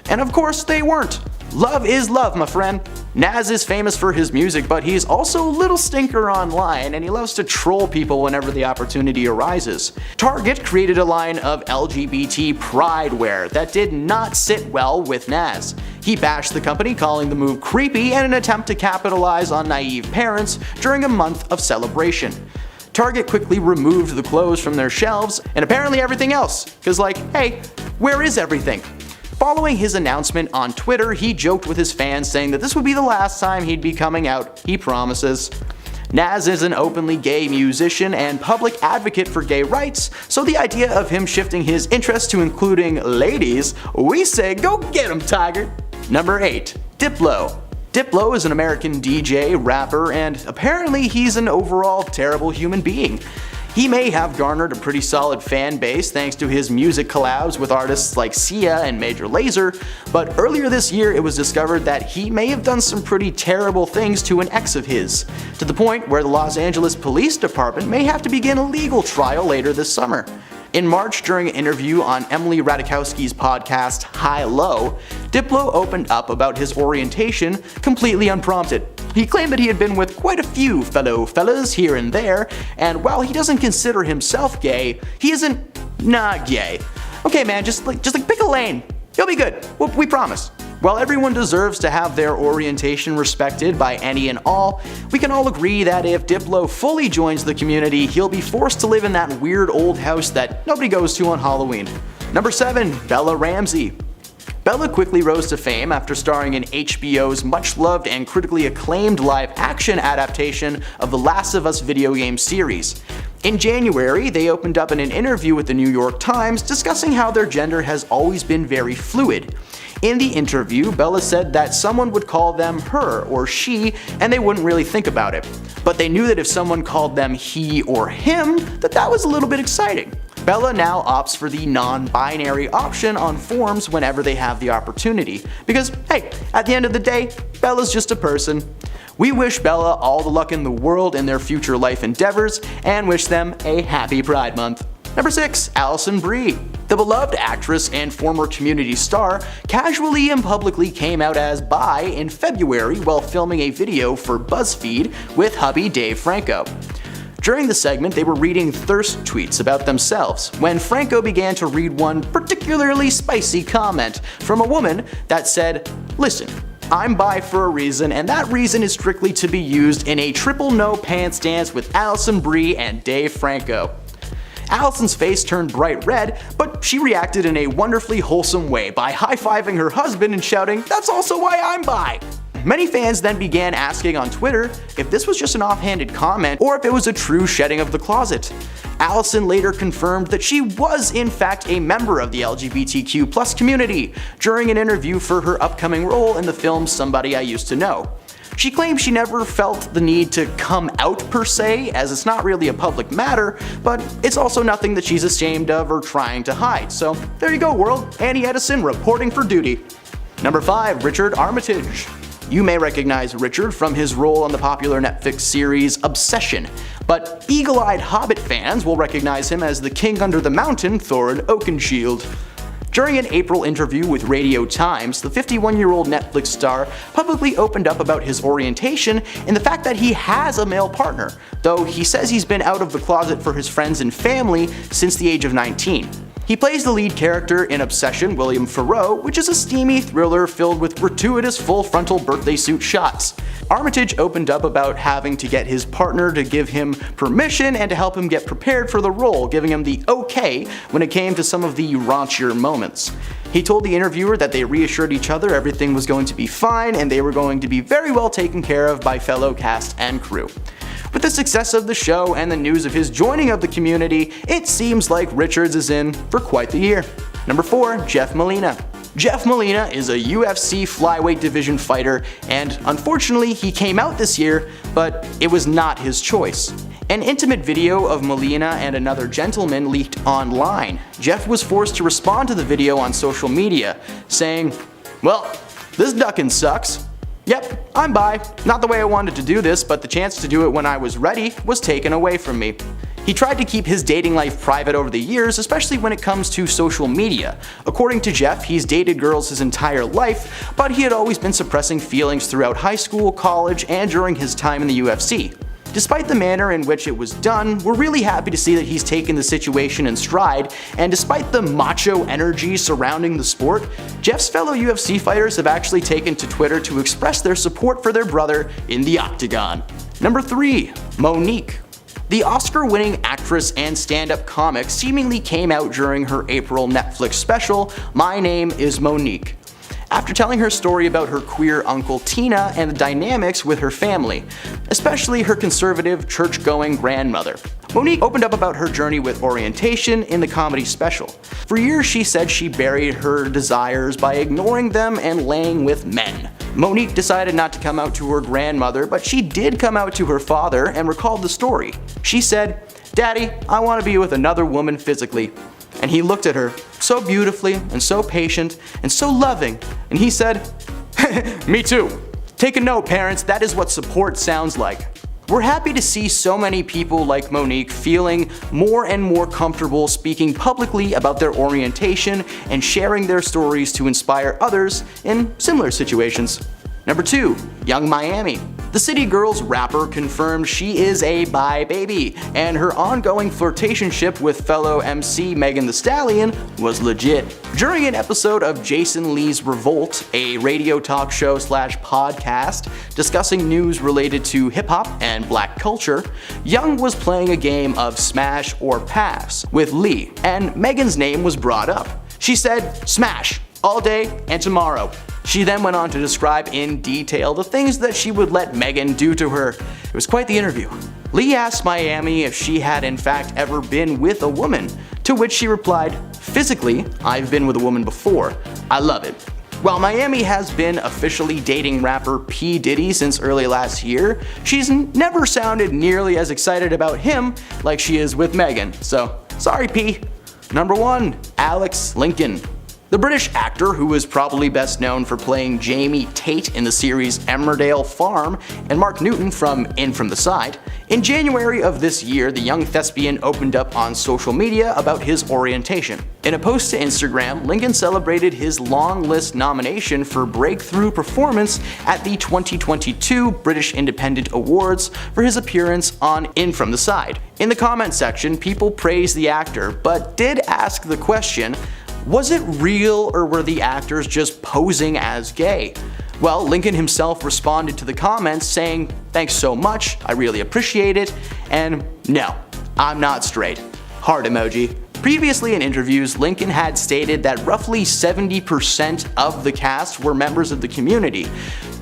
And of course they weren't. Love is love, my friend. Nas is famous for his music, but he's also a little stinker online, and he loves to troll people whenever the opportunity arises. Target created a line of LGBT pride wear that did not sit well with Nas. He bashed the company, calling the move creepy and an attempt to capitalize on naive parents during a month of celebration. Target quickly removed the clothes from their shelves, and apparently everything else, cause like, hey, where is everything? Following his announcement on Twitter, he joked with his fans saying that this would be the last time he'd be coming out, he promises. Nas is an openly gay musician and public advocate for gay rights, so the idea of him shifting his interest to including ladies, we say go get him, Tiger! Number 8, Diplo. Diplo is an American DJ, rapper, and apparently he's an overall terrible human being. He may have garnered a pretty solid fan base thanks to his music collabs with artists like Sia and Major Lazer, but earlier this year it was discovered that he may have done some pretty terrible things to an ex of his, to the point where the Los Angeles Police Department may have to begin a legal trial later this summer. In March, during an interview on Emily Ratajkowski's podcast High Low, Diplo opened up about his orientation completely unprompted. He claimed that he had been with quite a few fellow fellas here and there, and while he doesn't consider himself gay, he isn't not gay. Okay man, just pick a lane. You'll be good. We promise. While everyone deserves to have their orientation respected by any and all, we can all agree that if Diplo fully joins the community, he'll be forced to live in that weird old house that nobody goes to on Halloween. Number 7, Bella Ramsey. Bella quickly rose to fame after starring in HBO's much-loved and critically acclaimed live-action adaptation of the Last of Us video game series. In January, they opened up in an interview with the New York Times discussing how their gender has always been very fluid. In the interview, Bella said that someone would call them her or she, and they wouldn't really think about it. But they knew that if someone called them he or him, that was a little bit exciting. Bella now opts for the non-binary option on forums whenever they have the opportunity, because hey, at the end of the day, Bella's just a person. We wish Bella all the luck in the world in their future life endeavors, and wish them a happy Pride Month. Number 6, Alison Brie. The beloved actress and former Community star casually and publicly came out as bi in February while filming a video for BuzzFeed with hubby Dave Franco. During the segment, they were reading thirst tweets about themselves when Franco began to read one particularly spicy comment from a woman that said, "Listen, I'm bi for a reason, and that reason is strictly to be used in a triple no pants dance with Alison Brie and Dave Franco." Alison's face turned bright red, but she reacted in a wonderfully wholesome way by high-fiving her husband and shouting, "That's also why I'm bi!" many fans then began asking on Twitter if this was just an offhanded comment or if it was a true shedding of the closet. Allison later confirmed that she was in fact a member of the LGBTQ+ community during an interview for her upcoming role in the film Somebody I Used to Know. She claims she never felt the need to come out per se, as it's not really a public matter, but it's also nothing that she's ashamed of or trying to hide. So there you go, world. Annie Edison reporting for duty. Number 5, Richard Armitage. You may recognize Richard from his role on the popular Netflix series Obsession, but eagle-eyed Hobbit fans will recognize him as the king under the mountain, Thorin Oakenshield. During an April interview with Radio Times, the 51-year-old Netflix star publicly opened up about his orientation and the fact that he has a male partner, though he says he's been out of the closet for his friends and family since the age of 19. He plays the lead character in Obsession, William Farrow, which is a steamy thriller filled with gratuitous full-frontal birthday suit shots. Armitage opened up about having to get his partner to give him permission and to help him get prepared for the role, giving him the okay when it came to some of the raunchier moments. He told the interviewer that they reassured each other everything was going to be fine and they were going to be very well taken care of by fellow cast and crew. With the success of the show and the news of his joining of the community, it seems like Richards is in for quite the year. Number 4, Jeff Molina. Jeff Molina is a UFC flyweight division fighter, and unfortunately he came out this year, but it was not his choice. An intimate video of Molina and another gentleman leaked online. Jeff was forced to respond to the video on social media, saying, "Well, this duckin' sucks. Yep, I'm bi. Not the way I wanted to do this, but the chance to do it when I was ready was taken away from me." He tried to keep his dating life private over the years, especially when it comes to social media. According to Jeff, he's dated girls his entire life, but he had always been suppressing feelings throughout high school, college, and during his time in the UFC. Despite the manner in which it was done, we're really happy to see that he's taken the situation in stride, and despite the macho energy surrounding the sport, Jeff's fellow UFC fighters have actually taken to Twitter to express their support for their brother in the octagon. Number 3, Monique. The Oscar-winning actress and stand-up comic seemingly came out during her April Netflix special, My Name is Monique, after telling her story about her queer uncle Tina and the dynamics with her family, especially her conservative, church-going grandmother. Monique opened up about her journey with orientation in the comedy special. For years she said she buried her desires by ignoring them and laying with men. Monique decided not to come out to her grandmother, but she did come out to her father and recalled the story. She said, "Daddy, I want to be with another woman physically." And he looked at her so beautifully and so patient and so loving, and he said, "Me too. Take a note, parents, that is what support sounds like." We're happy to see so many people like Monique feeling more and more comfortable speaking publicly about their orientation and sharing their stories to inspire others in similar situations. Number 2, Young Miami. The City Girls rapper confirmed she is a bi baby, and her ongoing flirtationship with fellow MC Megan Thee Stallion was legit. During an episode of Jason Lee's Revolt, a radio talk show / podcast discussing news related to hip-hop and black culture, Young was playing a game of Smash or Pass with Lee, and Megan's name was brought up. She said, "Smash, all day and tomorrow." She then went on to describe in detail the things that she would let Megan do to her. It was quite the interview. Lee asked Miami if she had in fact ever been with a woman, to which she replied, "Physically, I've been with a woman before. I love it." While Miami has been officially dating rapper P. Diddy since early last year, she's never sounded nearly as excited about him like she is with Megan, so sorry P. Number 1, Alex Lincoln. The British actor, who is probably best known for playing Jamie Tate in the series Emmerdale Farm and Mark Newton from In From the Side, in January of this year, the young thespian opened up on social media about his orientation. In a post to Instagram, Lincoln celebrated his long list nomination for Breakthrough Performance at the 2022 British Independent Awards for his appearance on In From the Side. In the comment section, people praised the actor, but did ask the question, was it real or were the actors just posing as gay? Well, Lincoln himself responded to the comments saying, "Thanks so much, I really appreciate it," and "No, I'm not straight." Heart emoji. Previously in interviews, Lincoln had stated that roughly 70% of the cast were members of the community.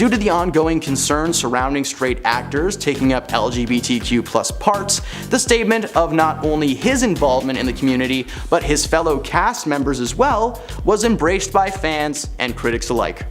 Due to the ongoing concern surrounding straight actors taking up LGBTQ+ parts, the statement of not only his involvement in the community, but his fellow cast members as well, was embraced by fans and critics alike.